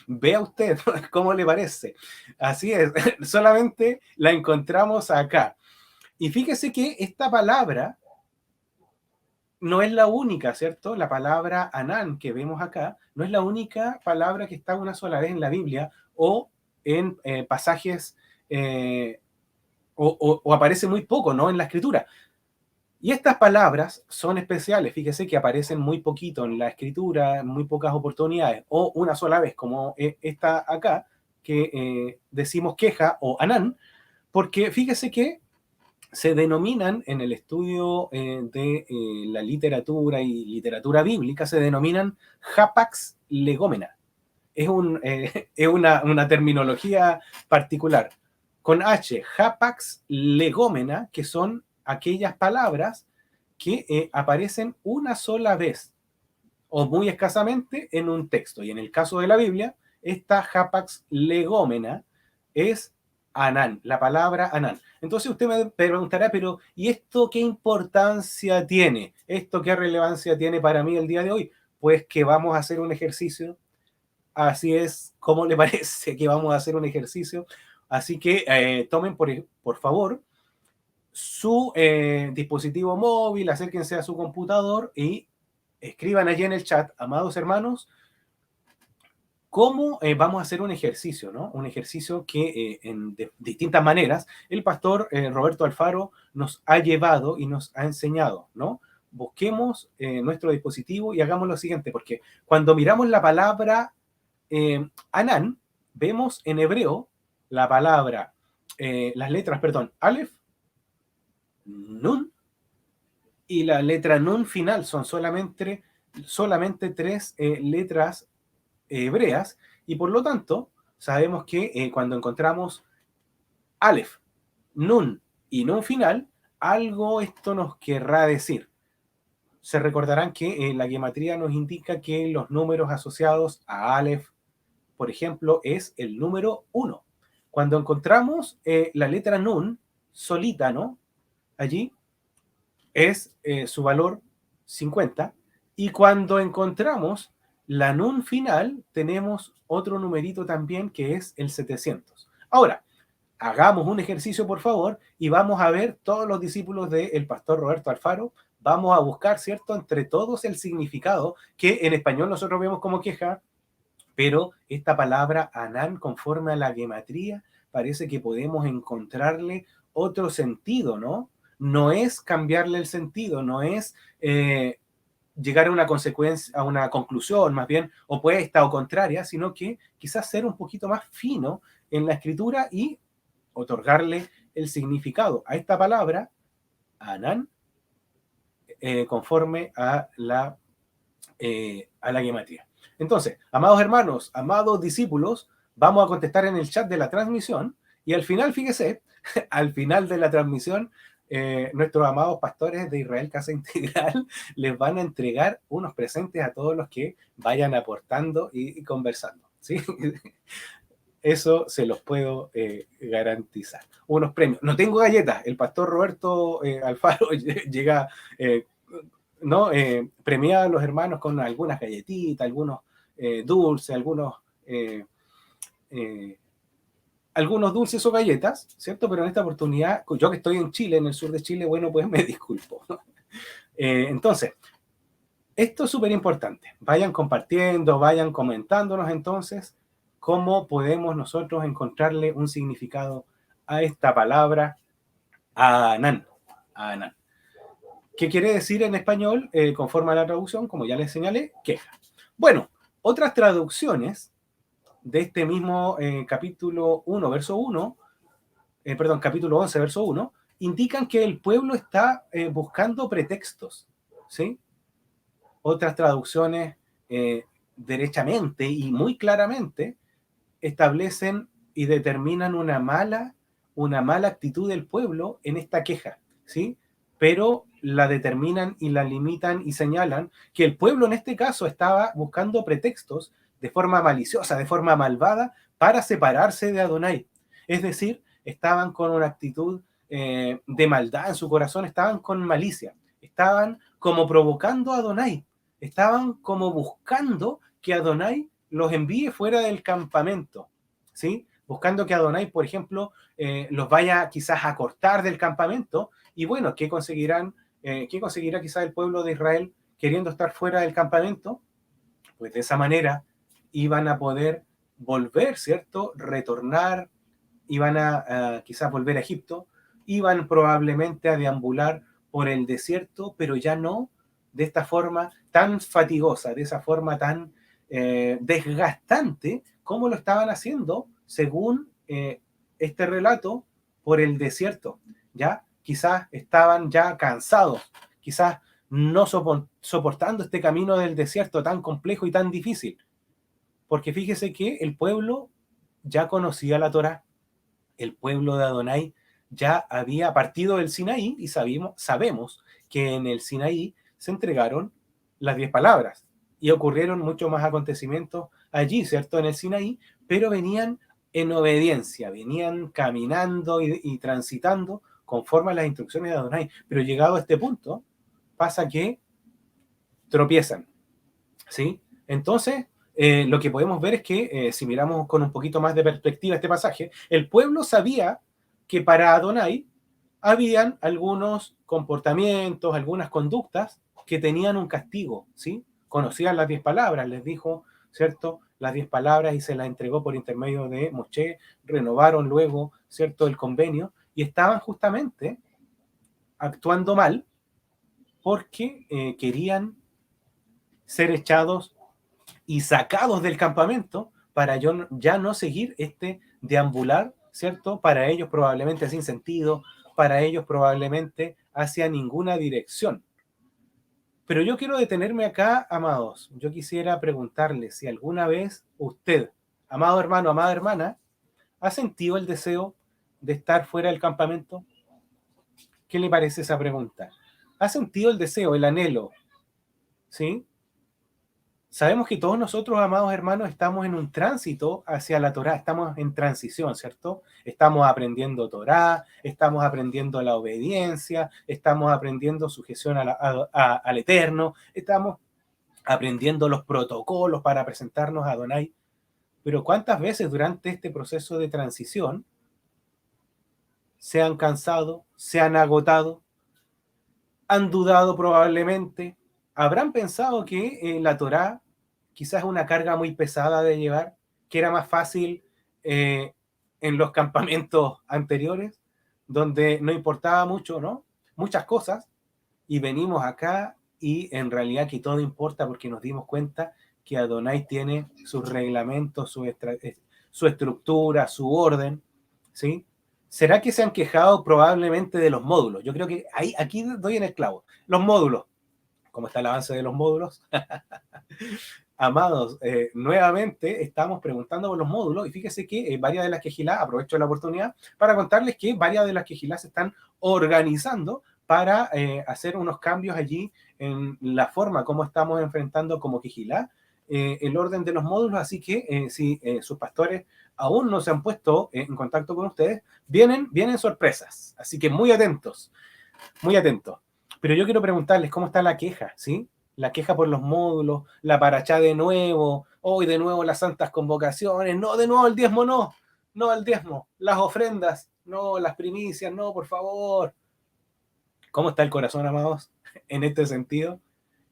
Vea usted cómo le parece. Así es, solamente la encontramos acá. Y fíjese que esta palabra no es la única, ¿cierto? La palabra Anán que vemos acá no es la única palabra que está una sola vez en la Biblia o en pasajes o aparece muy poco, ¿no? En la escritura. Y estas palabras son especiales, fíjese que aparecen muy poquito en la escritura, en muy pocas oportunidades, o una sola vez, como esta acá, que decimos queja o anán, porque fíjese que se denominan en el estudio de la literatura y literatura bíblica, se denominan hapax legómena. Es una terminología particular. Con H, hapax legómena, que son aquellas palabras que aparecen una sola vez. o muy escasamente en un texto. Y en el caso de la Biblia, esta hapax legómena es Anán, la palabra Anán. Entonces usted me preguntará, pero ¿y esto qué importancia tiene? ¿Esto qué relevancia tiene para mí el día de hoy? Pues que vamos a hacer un ejercicio. Así es, ¿cómo le parece que vamos a hacer un ejercicio? Así que tomen por favor su dispositivo móvil, acérquense a su computador y escriban allí en el chat, amados hermanos, cómo vamos a hacer un ejercicio, ¿no? Un ejercicio que en distintas maneras el pastor Roberto Alfaro nos ha llevado y nos ha enseñado, ¿no? Busquemos nuestro dispositivo y hagamos lo siguiente, porque cuando miramos la palabra Anán, vemos en hebreo la palabra, las letras, perdón, Aleph, Nun y la letra Nun final, son solamente tres letras hebreas, y por lo tanto sabemos que cuando encontramos Aleph, Nun y Nun final, algo esto nos querrá decir. Se recordarán que la gematría nos indica que los números asociados a Aleph, por ejemplo, es el número 1. Cuando encontramos la letra Nun solita, ¿no? Allí es su valor 50. Y cuando encontramos la nun final, tenemos otro numerito también que es el 700. Ahora, hagamos un ejercicio, por favor, y vamos a ver todos los discípulos del pastor Roberto Alfaro. Vamos a buscar, ¿cierto?, entre todos el significado que en español nosotros vemos como queja, pero esta palabra Anán, conforme a la gematría, parece que podemos encontrarle otro sentido, ¿no? No es cambiarle el sentido, no es llegar a una consecuencia, a una conclusión más bien opuesta o contraria, sino que quizás ser un poquito más fino en la escritura y otorgarle el significado a esta palabra, Anán, conforme a la gematría. Entonces, amados hermanos, amados discípulos, vamos a contestar en el chat de la transmisión y al final, fíjese, al final de la transmisión, nuestros amados pastores de Israel Casa Integral les van a entregar unos presentes a todos los que vayan aportando y conversando, ¿sí? Eso se los puedo garantizar. Unos premios. No tengo galletas. El pastor Roberto Alfaro llega, ¿no? Premia a los hermanos con algunas galletitas, algunos dulces, eh, algunos dulces o galletas, ¿cierto? Pero en esta oportunidad, yo que estoy en Chile, en el sur de Chile, bueno, pues me disculpo. Entonces, esto es súper importante. Vayan compartiendo, vayan comentándonos entonces cómo podemos nosotros encontrarle un significado a esta palabra, Anán. Anán. ¿Qué quiere decir en español, conforme a la traducción? Como ya les señalé, queja. Bueno, otras traducciones de este mismo capítulo 1, verso 1, perdón, capítulo 11, verso 1, indican que el pueblo está buscando pretextos, ¿sí? Otras traducciones derechamente y muy claramente establecen y determinan una mala actitud del pueblo en esta queja, ¿sí? Pero la determinan y la limitan y señalan que el pueblo en este caso estaba buscando pretextos de forma maliciosa, de forma malvada, para separarse de Adonai. Es decir, estaban con una actitud de maldad en su corazón, estaban con malicia, estaban como provocando a Adonai, estaban como buscando que Adonai los envíe fuera del campamento, ¿sí? Buscando que Adonai, por ejemplo, los vaya quizás a cortar del campamento. Y bueno, ¿qué conseguirán? ¿Qué conseguirá quizás el pueblo de Israel queriendo estar fuera del campamento? Pues de esa manera iban a poder volver, ¿cierto? Retornar, iban a quizás volver a Egipto, iban probablemente a deambular por el desierto, pero ya no de esta forma tan fatigosa, de esa forma tan desgastante como lo estaban haciendo según este relato por el desierto. Ya quizás estaban ya cansados, quizás no soportando este camino del desierto tan complejo y tan difícil, porque fíjese que el pueblo ya conocía la Torá, el pueblo de Adonai ya había partido del Sinaí y sabemos que en el Sinaí se entregaron las 10 palabras. y ocurrieron muchos más acontecimientos allí, ¿cierto? En el Sinaí, pero venían en obediencia, venían caminando y transitando conforme a las instrucciones de Adonai. Pero llegado a este punto, pasa que tropiezan, ¿sí? Entonces, lo que podemos ver es que, si miramos con un poquito más de perspectiva este pasaje, el pueblo sabía que para Adonai habían algunos comportamientos, algunas conductas que tenían un castigo, ¿sí? Conocían las 10 palabras, les dijo, ¿cierto? Las 10 palabras y se las entregó por intermedio de Moshe, renovaron luego, ¿cierto? El convenio y estaban justamente actuando mal porque querían ser echados y sacados del campamento para ya no seguir este deambular, ¿cierto? Para ellos probablemente sin sentido, para ellos probablemente hacia ninguna dirección. Pero yo quiero detenerme acá, amados. Yo quisiera preguntarle si alguna vez usted, amado hermano, amada hermana, ha sentido el deseo de estar fuera del campamento. ¿Qué le parece esa pregunta? ¿Ha sentido el deseo, el anhelo? ¿Sí? Sabemos que todos nosotros, amados hermanos, estamos en un tránsito hacia la Torá, estamos en transición, ¿cierto? Estamos aprendiendo Torá, estamos aprendiendo la obediencia, estamos aprendiendo sujeción al Eterno, estamos aprendiendo los protocolos para presentarnos a Adonai. Pero ¿cuántas veces durante este proceso de transición se han cansado, se han agotado, han dudado probablemente, habrán pensado que la Torá quizás es una carga muy pesada de llevar, que era más fácil eh, en los campamentos anteriores, donde no importaba mucho, ¿no? Muchas cosas, y venimos acá y en realidad que todo importa porque nos dimos cuenta que Adonai tiene sus reglamentos, su estructura, su orden, ¿sí? ¿Será que se han quejado probablemente de los módulos? Yo creo que aquí doy en el clavo. Los módulos. ¿Cómo está el avance de los módulos? Amados, nuevamente estamos preguntando por los módulos y fíjese que varias de las quejilás, aprovecho la oportunidad para contarles que varias de las quejilás se están organizando para hacer unos cambios allí en la forma como estamos enfrentando como quejilá el orden de los módulos, así que si sus pastores aún no se han puesto en contacto con ustedes, vienen sorpresas, así que muy atentos, muy atentos. Pero yo quiero preguntarles cómo está la queja, ¿sí? La queja por los módulos, la parachá de nuevo, hoy de nuevo las santas convocaciones, no, de nuevo el diezmo, no, no el diezmo, las ofrendas, no, las primicias, no, por favor. ¿Cómo está el corazón, amados, en este sentido?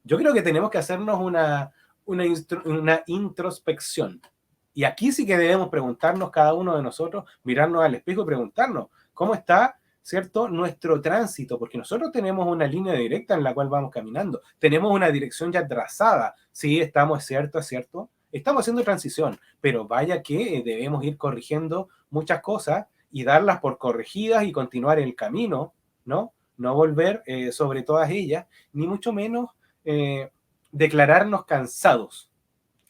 Yo creo que tenemos que hacernos una introspección. Y aquí sí que debemos preguntarnos cada uno de nosotros, mirarnos al espejo y preguntarnos cómo está, ¿cierto?, nuestro tránsito, porque nosotros tenemos una línea directa en la cual vamos caminando, tenemos una dirección ya trazada, sí, estamos, es cierto, estamos haciendo transición, pero vaya que debemos ir corrigiendo muchas cosas y darlas por corregidas y continuar el camino, ¿no? No volver sobre todas ellas, ni mucho menos declararnos cansados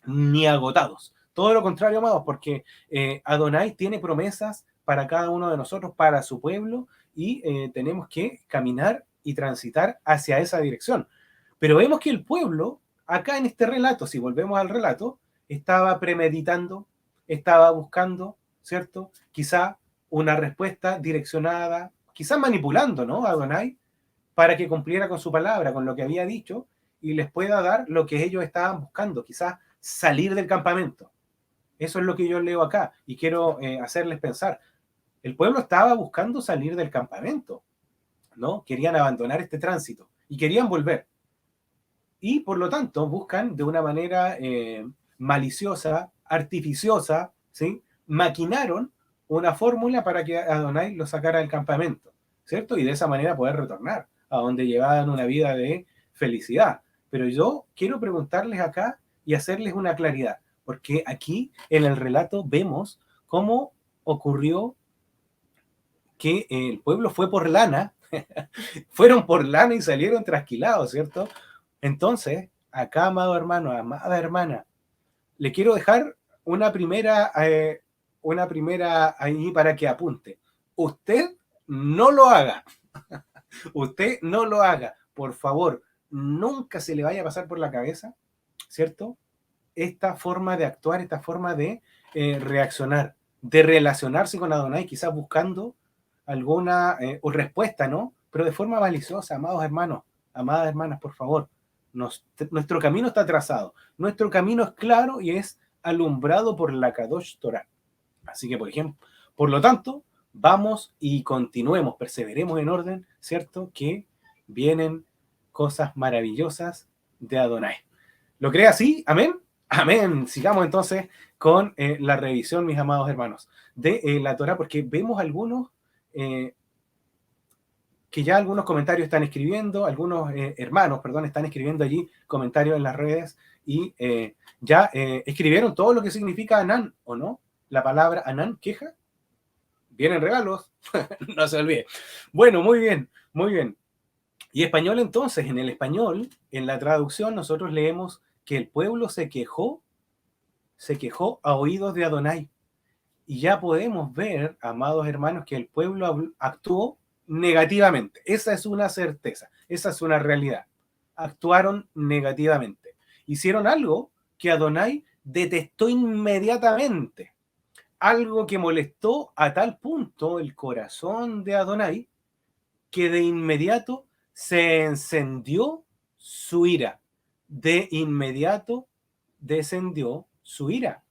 ni agotados. Todo lo contrario, amados, porque Adonai tiene promesas para cada uno de nosotros, para su pueblo, y tenemos que caminar y transitar hacia esa dirección. Pero vemos que el pueblo, acá en este relato, si volvemos al relato, estaba premeditando, estaba buscando, ¿cierto? Quizá una respuesta direccionada, quizá manipulando, ¿no? A Adonai, para que cumpliera con su palabra, con lo que había dicho, y les pueda dar lo que ellos estaban buscando, quizás salir del campamento. Eso es lo que yo leo acá y quiero hacerles pensar. El pueblo estaba buscando salir del campamento, ¿no? Querían abandonar este tránsito y querían volver. Y por lo tanto buscan de una manera maliciosa, artificiosa, ¿sí? Maquinaron una fórmula para que Adonai lo sacara del campamento, ¿cierto? Y de esa manera poder retornar a donde llevaban una vida de felicidad. Pero yo quiero preguntarles acá y hacerles una claridad, porque aquí en el relato vemos cómo ocurrió que el pueblo fue por lana, fueron por lana y salieron trasquilados, ¿cierto? Entonces, acá, amado hermano, amada hermana, le quiero dejar una primera ahí para que apunte. Usted no lo haga. Usted no lo haga. Por favor, nunca se le vaya a pasar por la cabeza ¿cierto? Esta forma de actuar, esta forma de reaccionar, de relacionarse con Adonai, quizás buscando alguna respuesta, ¿no? Pero de forma maliciosa, amados hermanos, amadas hermanas, por favor. Nuestro camino está trazado, nuestro camino es claro y es alumbrado por la Kadosh Torah. Así que, por ejemplo, por lo tanto, vamos y continuemos, perseveremos en orden, ¿cierto? Que vienen cosas maravillosas de Adonai. ¿Lo cree así? ¿Amén? Amén. Sigamos entonces con la revisión, mis amados hermanos, de la Torah, porque vemos algunos que ya algunos comentarios están escribiendo, algunos hermanos, perdón, están escribiendo allí comentarios en las redes y ya escribieron todo lo que significa Anán, ¿o no? La palabra Anán, queja. Vienen regalos, no se olvide. Bueno, muy bien, muy bien. Y español entonces, en el español, en la traducción, nosotros leemos que el pueblo se quejó a oídos de Adonai. Y ya podemos ver, amados hermanos, que el pueblo actuó negativamente. Esa es una certeza, esa es una realidad. Actuaron negativamente. Hicieron algo que Adonai detestó inmediatamente. Algo que molestó a tal punto el corazón de Adonai que de inmediato se encendió su ira. De inmediato descendió su ira.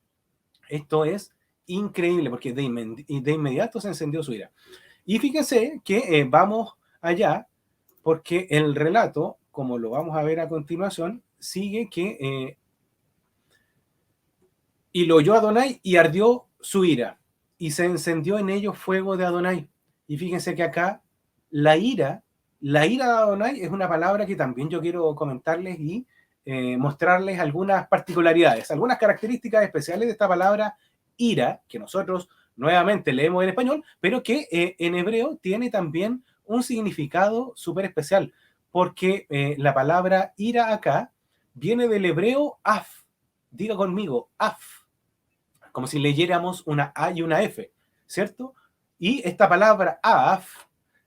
Esto es increíble porque de inmediato se encendió su ira. Y fíjense que vamos allá porque el relato, como lo vamos a ver a continuación, sigue que y lo oyó Adonai y ardió su ira y se encendió en ellos fuego de Adonai. Y fíjense que acá la ira de Adonai es una palabra que también yo quiero comentarles y mostrarles algunas particularidades, algunas características especiales de esta palabra ira, que nosotros nuevamente leemos en español, pero que en hebreo tiene también un significado súper especial, porque la palabra ira acá viene del hebreo af. Diga conmigo, af, como si leyéramos una A y una F, ¿cierto? Y esta palabra af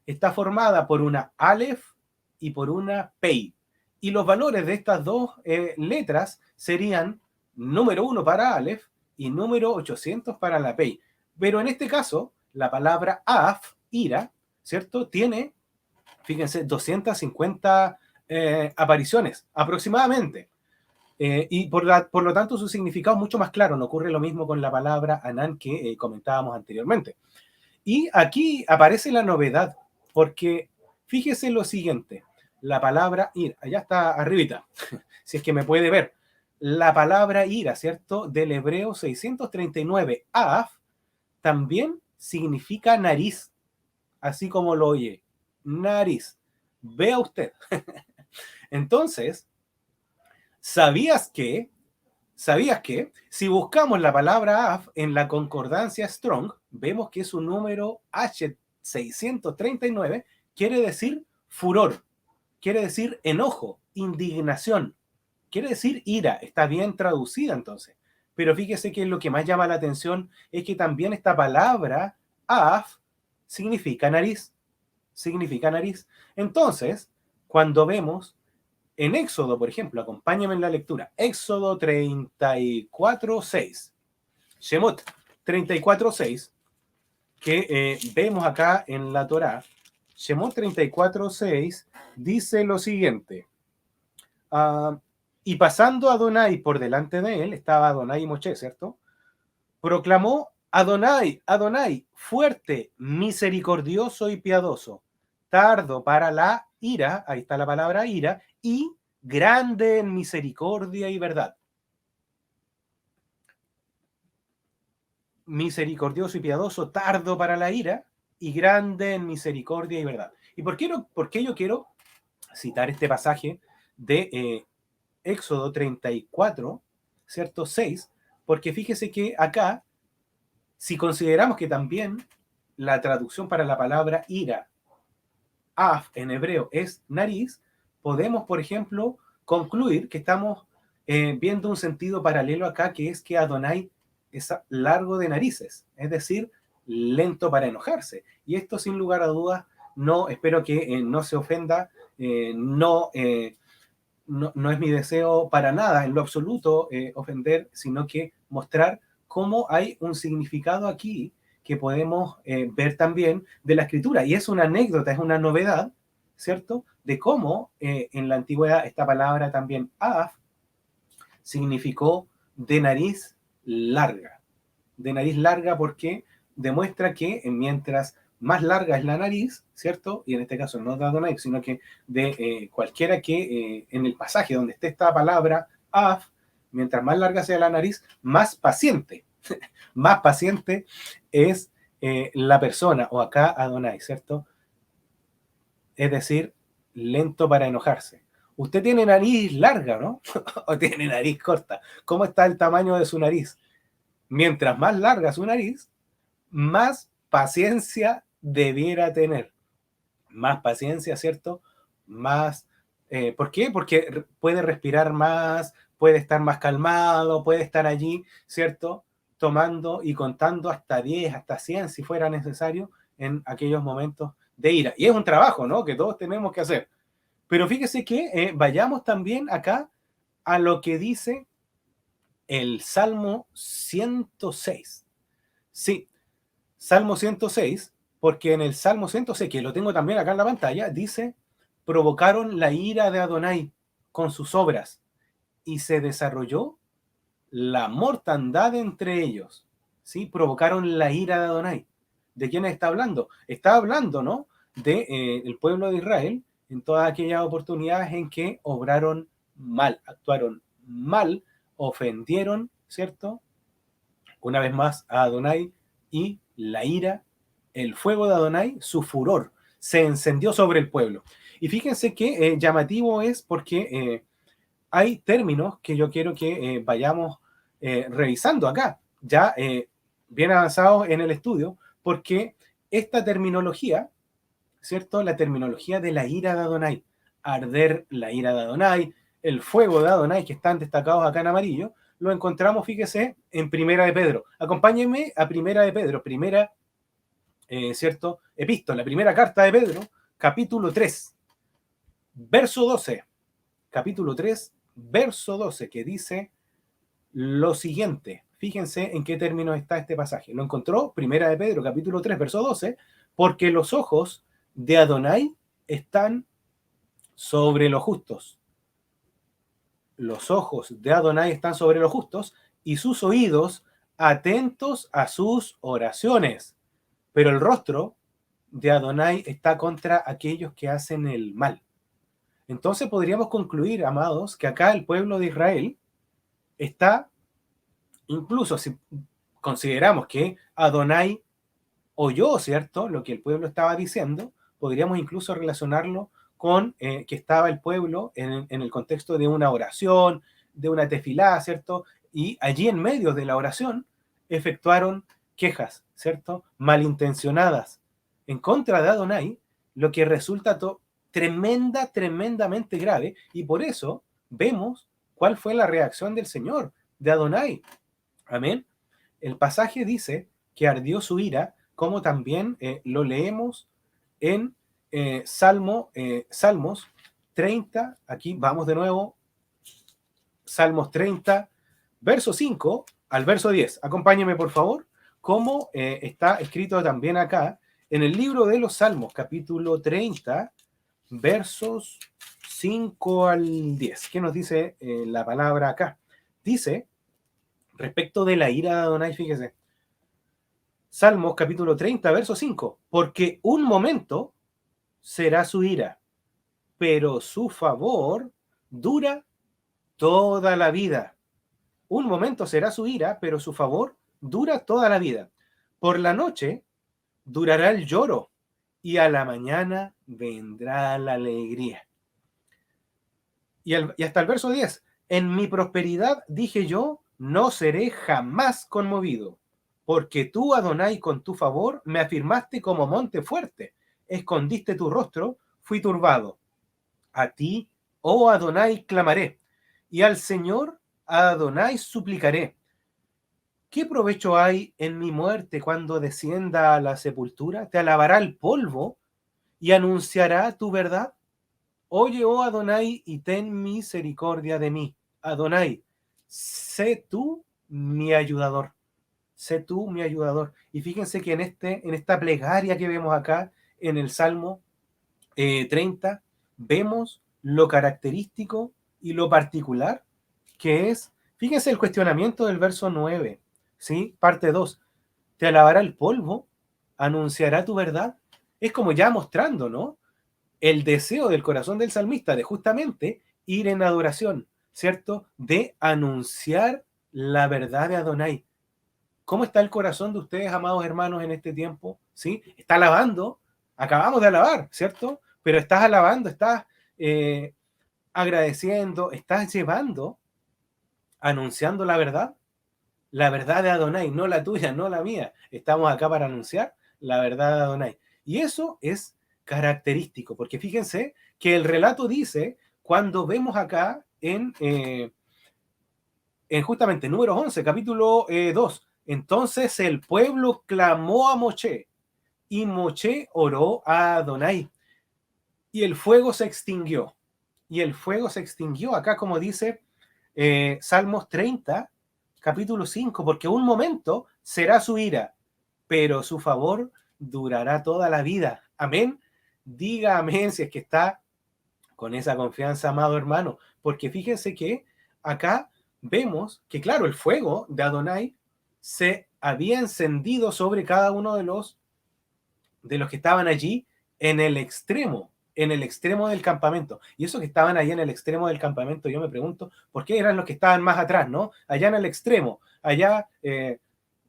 está formada por una Aleph y por una Pei. Y los valores de estas dos letras serían número 1 para Aleph y número 800 para la Pei. Pero en este caso, la palabra af, ira, ¿cierto? Tiene, fíjense, 250 apariciones aproximadamente. Y por lo tanto su significado es mucho más claro, no ocurre lo mismo con la palabra Anán que comentábamos anteriormente. Y aquí aparece la novedad, porque fíjese lo siguiente, la palabra ira, allá está arribita, si es que me puede ver, la palabra ira, ¿cierto? Del hebreo 639, af, también significa nariz, así como lo oye, nariz. Vea usted. Entonces, ¿sabías que si buscamos la palabra af en la concordancia Strong, vemos que su número H639 quiere decir furor, quiere decir enojo, indignación, quiere decir ira? Está bien traducida entonces. Pero fíjese que lo que más llama la atención es que también esta palabra af significa nariz, significa nariz. Entonces, cuando vemos en Éxodo, por ejemplo, acompáñame en la lectura. Éxodo 34:6. Shemot 34:6, que vemos acá en la Torá. Shemot 34:6 dice lo siguiente. Y pasando Adonai por delante de él, estaba Adonai y Moshe, ¿cierto? Proclamó Adonai, Adonai, fuerte, misericordioso y piadoso, tardo para la ira, ahí está la palabra ira, y grande en misericordia y verdad. Misericordioso y piadoso, tardo para la ira, y grande en misericordia y verdad. ¿Y por qué yo quiero citar este pasaje de Éxodo 34, ¿cierto? 6, porque fíjese que acá, si consideramos que también la traducción para la palabra ira, af en hebreo es nariz, podemos, por ejemplo, concluir que estamos viendo un sentido paralelo acá, que es que Adonai es largo de narices, es decir, lento para enojarse. Y esto, sin lugar a dudas, no, espero que no se ofenda, no es mi deseo para nada, en lo absoluto, ofender, sino que mostrar cómo hay un significado aquí que podemos ver también de la escritura. Y es una anécdota, es una novedad, ¿cierto? De cómo en la antigüedad esta palabra también af significó de nariz larga. De nariz larga porque demuestra que mientras más larga es la nariz, ¿cierto? Y en este caso no de Adonai, sino que de cualquiera que en el pasaje donde esté esta palabra af, mientras más larga sea la nariz, más paciente, más paciente es la persona, o acá Adonai, ¿cierto? Es decir, lento para enojarse. Usted tiene nariz larga, ¿no? O tiene nariz corta. ¿Cómo está el tamaño de su nariz? Mientras más larga su nariz, más paciencia debiera tener. Más paciencia, ¿cierto? Más... ¿por qué? Porque puede respirar más, puede estar más calmado, puede estar allí, ¿cierto? Tomando y contando hasta 10, hasta 100, si fuera necesario, en aquellos momentos de ira. Y es un trabajo, ¿no? Que todos tenemos que hacer. Pero fíjese que vayamos también acá a lo que dice el Salmo 106. Sí, Salmo 106, porque en el Salmo 106, que lo tengo también acá en la pantalla, dice, provocaron la ira de Adonai con sus obras y se desarrolló la mortandad entre ellos. ¿Sí? Provocaron la ira de Adonai. ¿De quién está hablando? Está hablando, ¿no? De el pueblo de Israel en todas aquellas oportunidades en que obraron mal, actuaron mal, ofendieron, ¿cierto? Una vez más a Adonai, y la ira, el fuego de Adonai, su furor, se encendió sobre el pueblo. Y fíjense que llamativo es porque hay términos que yo quiero que vayamos revisando acá, ya bien avanzados en el estudio, porque esta terminología, ¿cierto? La terminología de la ira de Adonai, arder la ira de Adonai, el fuego de Adonai, que están destacados acá en amarillo, lo encontramos, fíjese, en Primera de Pedro. Acompáñenme a Primera de Pedro, primera, ¿cierto? Epístola, primera carta de Pedro, capítulo 3, verso 12. Capítulo 3, verso 12, que dice lo siguiente. Fíjense en qué términos está este pasaje. Lo encontró, Primera de Pedro, capítulo 3, verso 12, porque los ojos de Adonai están sobre los justos. Los ojos de Adonai están sobre los justos y sus oídos atentos a sus oraciones. Pero el rostro de Adonai está contra aquellos que hacen el mal. Entonces podríamos concluir, amados, que acá el pueblo de Israel está, incluso si consideramos que Adonai oyó, ¿cierto?, lo que el pueblo estaba diciendo, podríamos incluso relacionarlo con que estaba el pueblo en el contexto de una oración, de una tefilá, ¿cierto? Y allí en medio de la oración efectuaron quejas, ¿cierto? Malintencionadas en contra de Adonai, lo que resulta tremendamente grave, y por eso vemos cuál fue la reacción del Señor, de Adonai. Amén. El pasaje dice que ardió su ira, como también lo leemos en Salmos 30, aquí vamos de nuevo, Salmos 30, verso 5 al verso 10. Acompáñeme, por favor, como está escrito también acá en el libro de los Salmos, capítulo 30, versos 5 al 10. ¿Qué nos dice la palabra acá? Dice, respecto de la ira de Adonai, fíjese, Salmos capítulo 30, verso 5, porque un momento será su ira, pero su favor dura toda la vida. Un momento será su ira, pero su favor dura toda la vida. Por la noche durará el lloro y a la mañana vendrá la alegría. Y hasta el verso 10, en mi prosperidad dije yo, no seré jamás conmovido, porque tú, Adonai, con tu favor me afirmaste como monte fuerte, escondiste tu rostro, fui turbado. A ti, oh Adonai, clamaré, y al Señor, a Adonai, suplicaré. ¿Qué provecho hay en mi muerte cuando descienda a la sepultura? ¿Te alabará el polvo y anunciará tu verdad? Oye, oh Adonai, y ten misericordia de mí. Adonai, sé tú mi ayudador. Sé tú mi ayudador. Y fíjense que en esta plegaria que vemos acá, en el Salmo 30, vemos lo característico y lo particular que es, fíjense el cuestionamiento del verso 9, ¿sí? Parte 2. Te alabará el polvo, anunciará tu verdad. Es como ya mostrando, ¿no? El deseo del corazón del salmista de justamente ir en adoración, ¿cierto? De anunciar la verdad de Adonai. ¿Cómo está el corazón de ustedes, amados hermanos, en este tiempo? ¿Sí? Está alabando, acabamos de alabar, ¿cierto? Pero estás alabando, estás eh, agradeciendo, estás llevando, anunciando la verdad de Adonai, no la tuya, no la mía. Estamos acá para anunciar la verdad de Adonai. Y eso es característico, porque fíjense que el relato dice, cuando vemos acá en justamente números 11, capítulo 2, entonces el pueblo clamó a Moché y Moché oró a Adonai y el fuego se extinguió. Y el fuego se extinguió, acá como dice Salmos 30, capítulo 5, porque un momento será su ira, pero su favor durará toda la vida. Amén. Diga amén si es que está con esa confianza, amado hermano, porque fíjense que acá vemos que, claro, el fuego de Adonai se había encendido sobre cada uno de los que estaban allí en el extremo del campamento. Y esos que estaban allí en el extremo del campamento, yo me pregunto, ¿por qué eran los que estaban más atrás, no? Allá en el extremo, allá,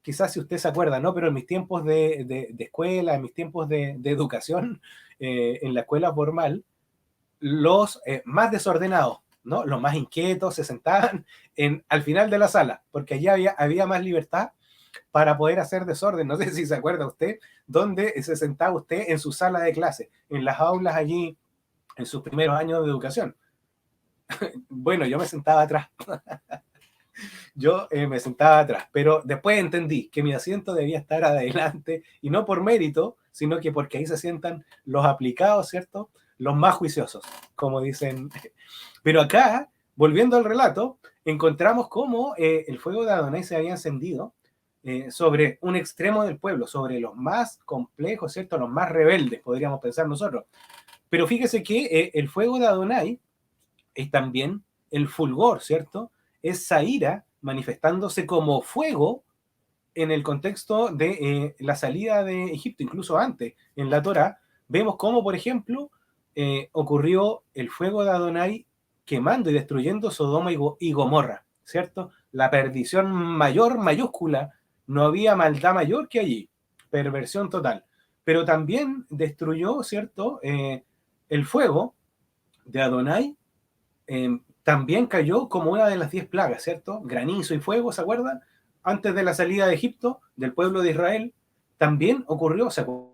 quizás si usted se acuerda, ¿no? Pero en mis tiempos de escuela, en mis tiempos de educación, en la escuela formal, los más desordenados, ¿no? Los más inquietos se sentaban al final de la sala, porque allí había más libertad para poder hacer desorden. No sé si se acuerda usted dónde se sentaba usted en su sala de clase, en las aulas allí, en sus primeros años de educación. Bueno, yo me sentaba atrás, me sentaba atrás, pero después entendí que mi asiento debía estar adelante, y no por mérito, sino que porque ahí se sientan los aplicados, ¿cierto? Los más juiciosos, como dicen. Pero acá, volviendo al relato, encontramos cómo el fuego de Adonai se había encendido sobre un extremo del pueblo, sobre los más complejos, ¿cierto? Los más rebeldes, podríamos pensar nosotros. Pero fíjese que el fuego de Adonai es también el fulgor, ¿cierto? Esa ira manifestándose como fuego en el contexto de la salida de Egipto, incluso antes, en la Torá, vemos cómo, por ejemplo, ocurrió el fuego de Adonai quemando y destruyendo Sodoma y Gomorra, ¿cierto? La perdición mayor, mayúscula, no había maldad mayor que allí, perversión total. Pero también destruyó, ¿cierto? El fuego de Adonai también cayó como una de las 10 plagas, ¿cierto? Granizo y fuego, ¿se acuerdan? Antes de la salida de Egipto, del pueblo de Israel, también ocurrió, ¿se acuerdan?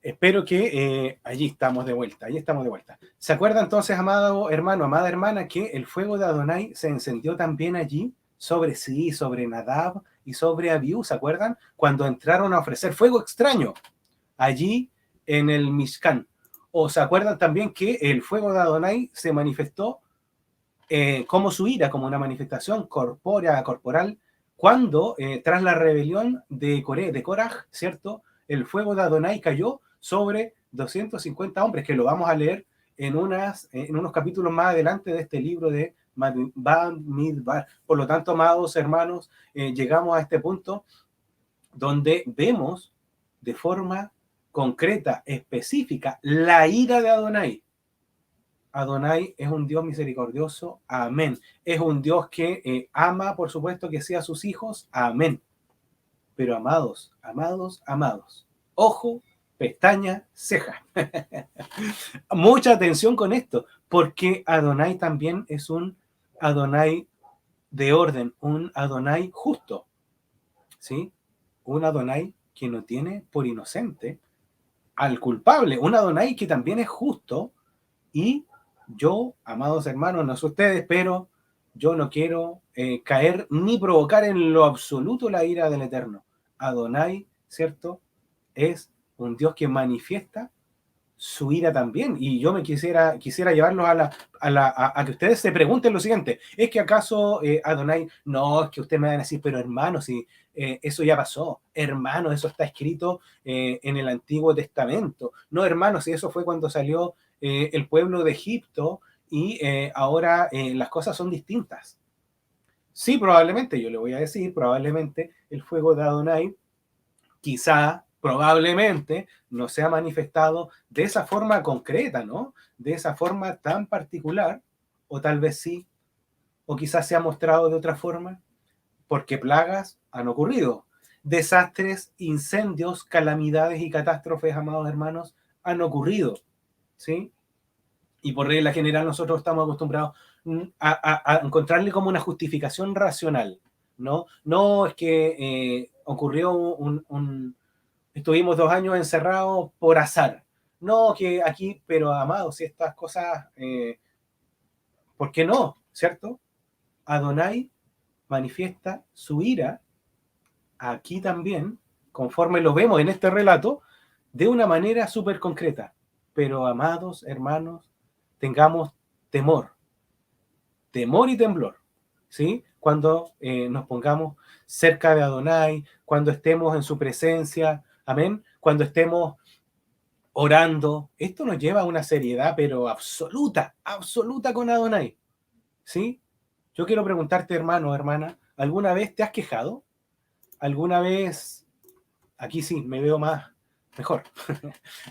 Espero que allí estamos de vuelta, allí estamos de vuelta. ¿Se acuerda entonces, amado hermano, amada hermana, que el fuego de Adonai se encendió también allí sobre sí, sobre Nadab y sobre Abiú? ¿Se acuerdan? Cuando entraron a ofrecer fuego extraño allí en el Mishkan. ¿O se acuerdan también que el fuego de Adonai se manifestó como su ira, como una manifestación corpórea, corporal, cuando tras la rebelión de Korah, ¿cierto? El fuego de Adonai cayó sobre 250 hombres, que lo vamos a leer en unos capítulos más adelante de este libro de Bamidbar. Por lo tanto, amados hermanos, llegamos a este punto donde vemos de forma concreta, específica, la ira de Adonai. Adonai es un Dios misericordioso, amén. Es un Dios que ama, por supuesto, que sea a sus hijos, amén. Pero amados, amados, amados, ojo, pestaña, ceja. Mucha atención con esto, porque Adonai también es un Adonai de orden, un Adonai justo, ¿sí? Un Adonai que no tiene por inocente al culpable, un Adonai que también es justo. Y yo, amados hermanos, no sé ustedes, pero yo no quiero caer ni provocar en lo absoluto la ira del Eterno. Adonai, ¿cierto? Es un Dios que manifiesta su ira también. Y yo me quisiera llevarlos a que ustedes se pregunten lo siguiente: ¿es que acaso Adonai? No, es que ustedes me van a decir, pero hermano, si eso ya pasó, hermano, eso está escrito en el Antiguo Testamento. No, hermano, si eso fue cuando salió el pueblo de Egipto y ahora las cosas son distintas. Sí, probablemente, yo le voy a decir, probablemente el fuego de Adonai quizá, probablemente, no se ha manifestado de esa forma concreta, ¿no? De esa forma tan particular, o tal vez sí, o quizás se ha mostrado de otra forma, porque plagas han ocurrido. Desastres, incendios, calamidades y catástrofes, amados hermanos, han ocurrido, ¿sí? Y por regla general nosotros estamos acostumbrados a encontrarle como una justificación racional, ¿no? No es que ocurrió estuvimos 2 años encerrados por azar. No, que aquí, pero amados, si estas cosas, ¿por qué no? ¿Cierto? Adonai manifiesta su ira aquí también, conforme lo vemos en este relato, de una manera súper concreta. Pero, amados hermanos, tengamos temor, temor y temblor, ¿sí? Cuando nos pongamos cerca de Adonai, cuando estemos en su presencia, amén, cuando estemos orando. Esto nos lleva a una seriedad, pero absoluta, absoluta con Adonai, ¿sí? Yo quiero preguntarte, hermano, hermana, ¿alguna vez te has quejado? ¿Alguna vez, aquí sí, me veo más, mejor,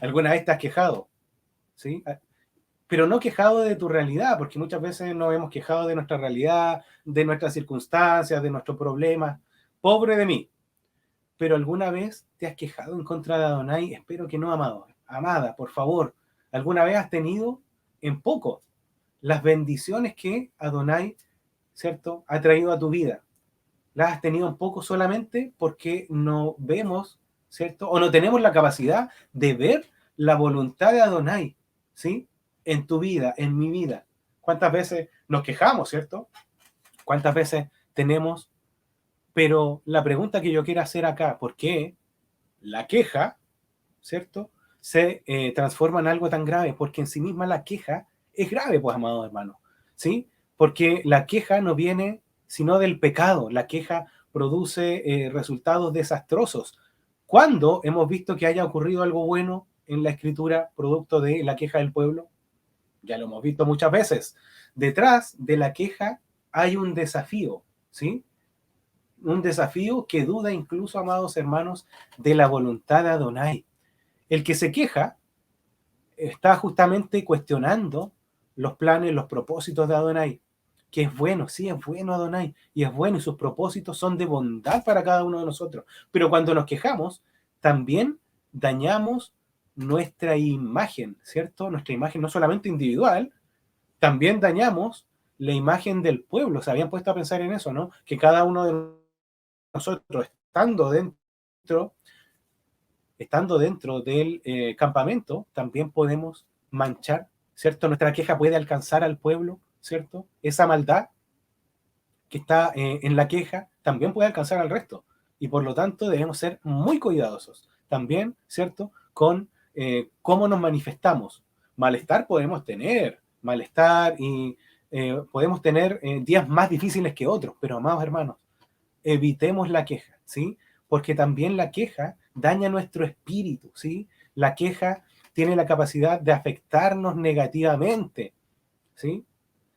¿alguna vez te has quejado? ¿Sí? Pero no quejado de tu realidad, porque muchas veces nos hemos quejado de nuestra realidad, de nuestras circunstancias, de nuestros problemas. Pobre de mí. Pero alguna vez te has quejado en contra de Adonai. Espero que no, amado. Amada, por favor. ¿Alguna vez has tenido en poco las bendiciones que Adonai, ¿cierto?, ha traído a tu vida? Las has tenido un poco solamente porque no vemos, ¿cierto? O no tenemos la capacidad de ver la voluntad de Adonai, ¿sí? En tu vida, en mi vida. ¿Cuántas veces nos quejamos, ¿cierto? ¿Cuántas veces tenemos? Pero la pregunta que yo quiero hacer acá, ¿por qué la queja, ¿cierto?, se transforma en algo tan grave? Porque en sí misma la queja es grave, pues, amados hermanos, ¿sí? Porque la queja no viene sino del pecado. La queja produce resultados desastrosos. ¿Cuándo hemos visto que haya ocurrido algo bueno en la escritura producto de la queja del pueblo? Ya lo hemos visto muchas veces. Detrás de la queja hay un desafío, ¿sí? Un desafío que duda incluso, amados hermanos, de la voluntad de Adonai. El que se queja está justamente cuestionando los planes, los propósitos de Adonai, que es bueno, sí, es bueno Adonai, y es bueno, y sus propósitos son de bondad para cada uno de nosotros. Pero cuando nos quejamos, también dañamos nuestra imagen, ¿cierto? Nuestra imagen no solamente individual, también dañamos la imagen del pueblo. Se habían puesto a pensar en eso, ¿no? Que cada uno de nosotros, estando dentro del campamento, también podemos manchar, ¿cierto? Nuestra queja puede alcanzar al pueblo, ¿cierto? Esa maldad que está en la queja también puede alcanzar al resto. Y por lo tanto debemos ser muy cuidadosos también, ¿cierto? Con cómo nos manifestamos. Malestar podemos tener, malestar y podemos tener días más difíciles que otros, pero amados hermanos, evitemos la queja, ¿sí? Porque también la queja daña nuestro espíritu, ¿sí? La queja tiene la capacidad de afectarnos negativamente, ¿sí?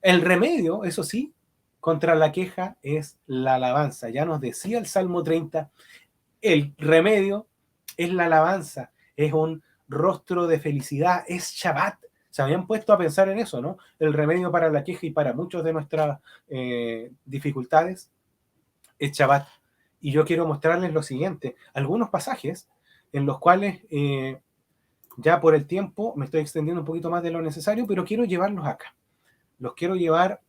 El remedio, eso sí, contra la queja es la alabanza. Ya nos decía el Salmo 30, el remedio es la alabanza, es un rostro de felicidad, es Shabbat. Se habían puesto a pensar en eso, ¿no? El remedio para la queja y para muchas de nuestras dificultades es Shabbat. Y yo quiero mostrarles lo siguiente, algunos pasajes en los cuales ya por el tiempo me estoy extendiendo un poquito más de lo necesario, pero quiero llevarlos acá. Los quiero llevar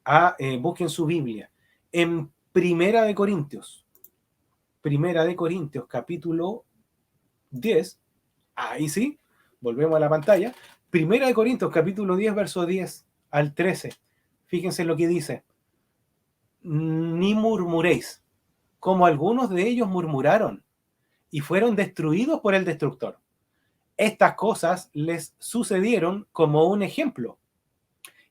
a, busquen su Biblia, en Primera de Corintios, capítulo 10, Ahí sí, volvemos a la pantalla. Primera de Corintios, capítulo 10, verso 10 al 13. Fíjense lo que dice. Ni murmuréis, como algunos de ellos murmuraron y fueron destruidos por el destructor. Estas cosas les sucedieron como un ejemplo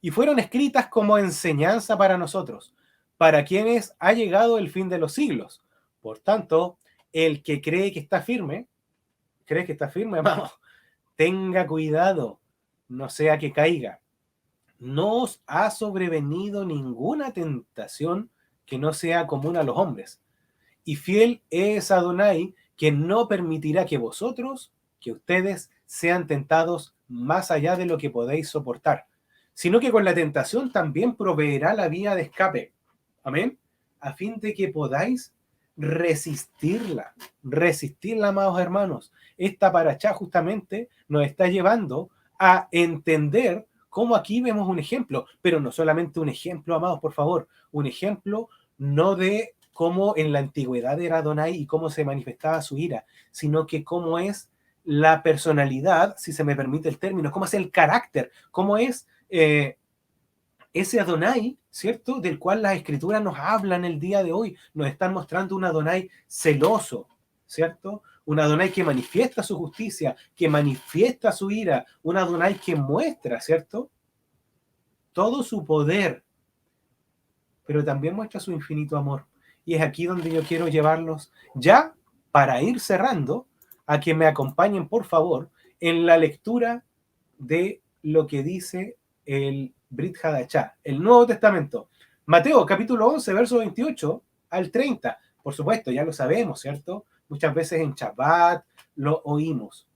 y fueron escritas como enseñanza para nosotros, para quienes ha llegado el fin de los siglos. Por tanto, el que cree que está firme, amado, tenga cuidado, no sea que caiga. No os ha sobrevenido ninguna tentación que no sea común a los hombres. Y fiel es Adonai, que no permitirá que ustedes sean tentados más allá de lo que podéis soportar, sino que con la tentación también proveerá la vía de escape. Amén. A fin de que podáis resistirla, amados hermanos. Esta paracha justamente nos está llevando a entender cómo aquí vemos un ejemplo, pero no solamente un ejemplo, amados, por favor, un ejemplo no de cómo en la antigüedad era Adonai y cómo se manifestaba su ira, sino que cómo es la personalidad, si se me permite el término, cómo es el carácter, cómo es ese Adonai, ¿cierto? Del cual las escrituras nos hablan el día de hoy, nos están mostrando un Adonai celoso, ¿cierto? Un Adonai que manifiesta su justicia, que manifiesta su ira, un Adonai que muestra, ¿cierto? Todo su poder, pero también muestra su infinito amor. Y es aquí donde yo quiero llevarlos ya para ir cerrando, a que me acompañen, por favor, en la lectura de lo que dice el Brit Hadachá, el Nuevo Testamento. Mateo, capítulo 11, verso 28 al 30. Por supuesto, ya lo sabemos, ¿cierto? Muchas veces en Shabbat lo oímos.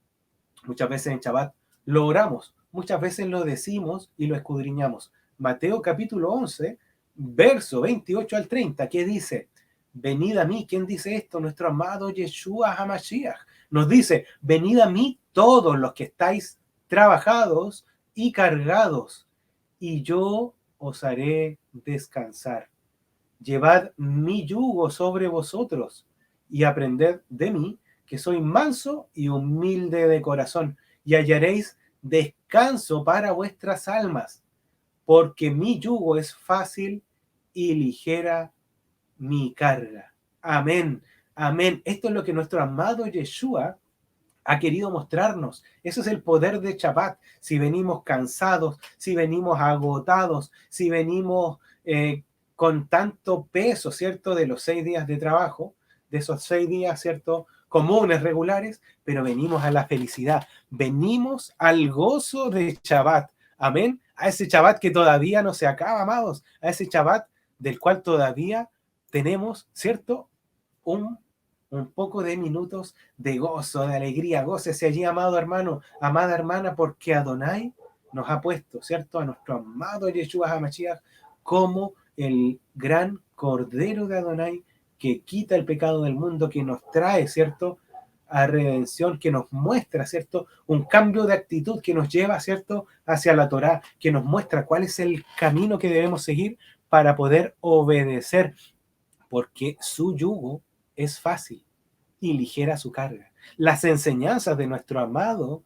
Muchas veces en Shabbat lo oramos. Muchas veces lo decimos y lo escudriñamos. Mateo, capítulo 11, verso 28 al 30, ¿qué dice? Venid a mí. ¿Quién dice esto? Nuestro amado Yeshua HaMashiach. Nos dice, venid a mí todos los que estáis trabajados y cargados, y yo os haré descansar. Llevad mi yugo sobre vosotros y aprended de mí, que soy manso y humilde de corazón, y hallaréis descanso para vuestras almas, porque mi yugo es fácil y ligera mi carga. Amén, amén. Esto es lo que nuestro amado Yeshua ha querido mostrarnos. Eso es el poder de Shabbat. Si venimos cansados, si venimos agotados, si venimos con tanto peso, ¿cierto? De los 6 días de trabajo, de esos 6 días, ¿cierto? Comunes, regulares, pero venimos a la felicidad, venimos al gozo de Shabbat. Amén. A ese Shabbat que todavía no se acaba, amados. A ese Shabbat del cual todavía tenemos, ¿cierto? Un poco de minutos de gozo, de alegría. Gócese allí, amado hermano, amada hermana, porque Adonai nos ha puesto, ¿cierto? A nuestro amado Yeshua HaMashiach como el gran Cordero de Adonai que quita el pecado del mundo, que nos trae, ¿cierto? A redención, que nos muestra, ¿cierto? Un cambio de actitud que nos lleva, ¿cierto? Hacia la Torá, que nos muestra cuál es el camino que debemos seguir para poder obedecer, porque su yugo es fácil y ligera su carga. Las enseñanzas de nuestro amado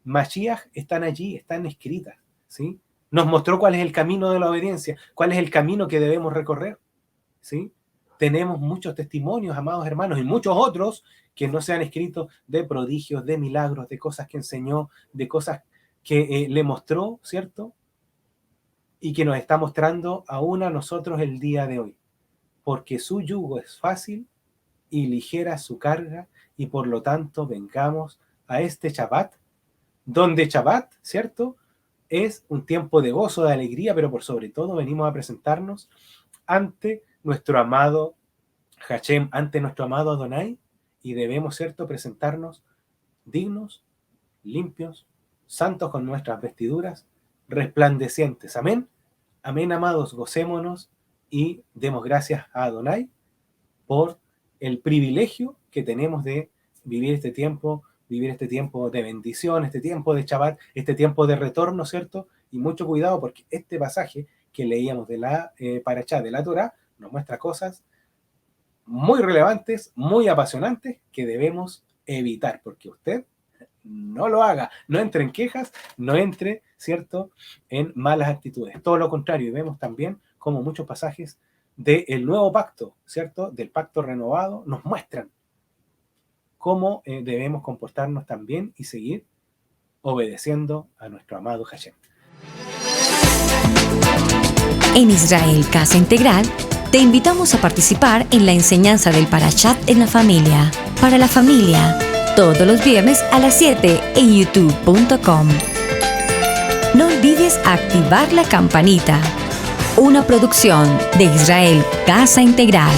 Mashiach están allí, están escritas, ¿sí? Nos mostró cuál es el camino de la obediencia, cuál es el camino que debemos recorrer, ¿sí? Tenemos muchos testimonios, amados hermanos, y muchos otros que no se han escrito de prodigios, de milagros, de cosas que enseñó, de cosas que le mostró, ¿cierto? Y que nos está mostrando aún a nosotros el día de hoy. Porque su yugo es fácil y ligera su carga, y por lo tanto vengamos a este Shabbat, donde Shabbat, ¿cierto? Es un tiempo de gozo, de alegría, pero por sobre todo venimos a presentarnos ante nuestro amado Hashem, ante nuestro amado Adonai, y debemos, ¿cierto?, presentarnos dignos, limpios, santos con nuestras vestiduras, resplandecientes. Amén. Amén, amados, gocémonos y demos gracias a Adonai por el privilegio que tenemos de vivir este tiempo de bendición, este tiempo de Shabbat, este tiempo de retorno, ¿cierto? Y mucho cuidado porque este pasaje que leíamos de la Parashá de la Torá nos muestra cosas muy relevantes, muy apasionantes que debemos evitar, porque usted no lo haga, no entre en quejas, no entre, ¿cierto?, en malas actitudes. Todo lo contrario, y vemos también como muchos pasajes del nuevo pacto, ¿cierto?, del pacto renovado, nos muestran cómo debemos comportarnos también y seguir obedeciendo a nuestro amado Hashem. En Israel Casa Integral, te invitamos a participar en la enseñanza del Parashat en la familia. Para la familia, todos los viernes a las 7 en youtube.com. No olvides activar la campanita. Una producción de Israel Casa Integral.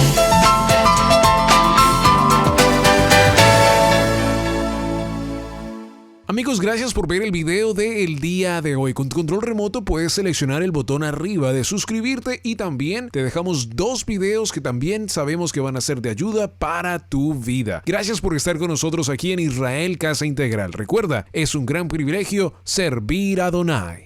Amigos, gracias por ver el video del día de hoy. Con tu control remoto puedes seleccionar el botón arriba de suscribirte y también te dejamos 2 videos que también sabemos que van a ser de ayuda para tu vida. Gracias por estar con nosotros aquí en Israel Casa Integral. Recuerda, es un gran privilegio servir a Adonai.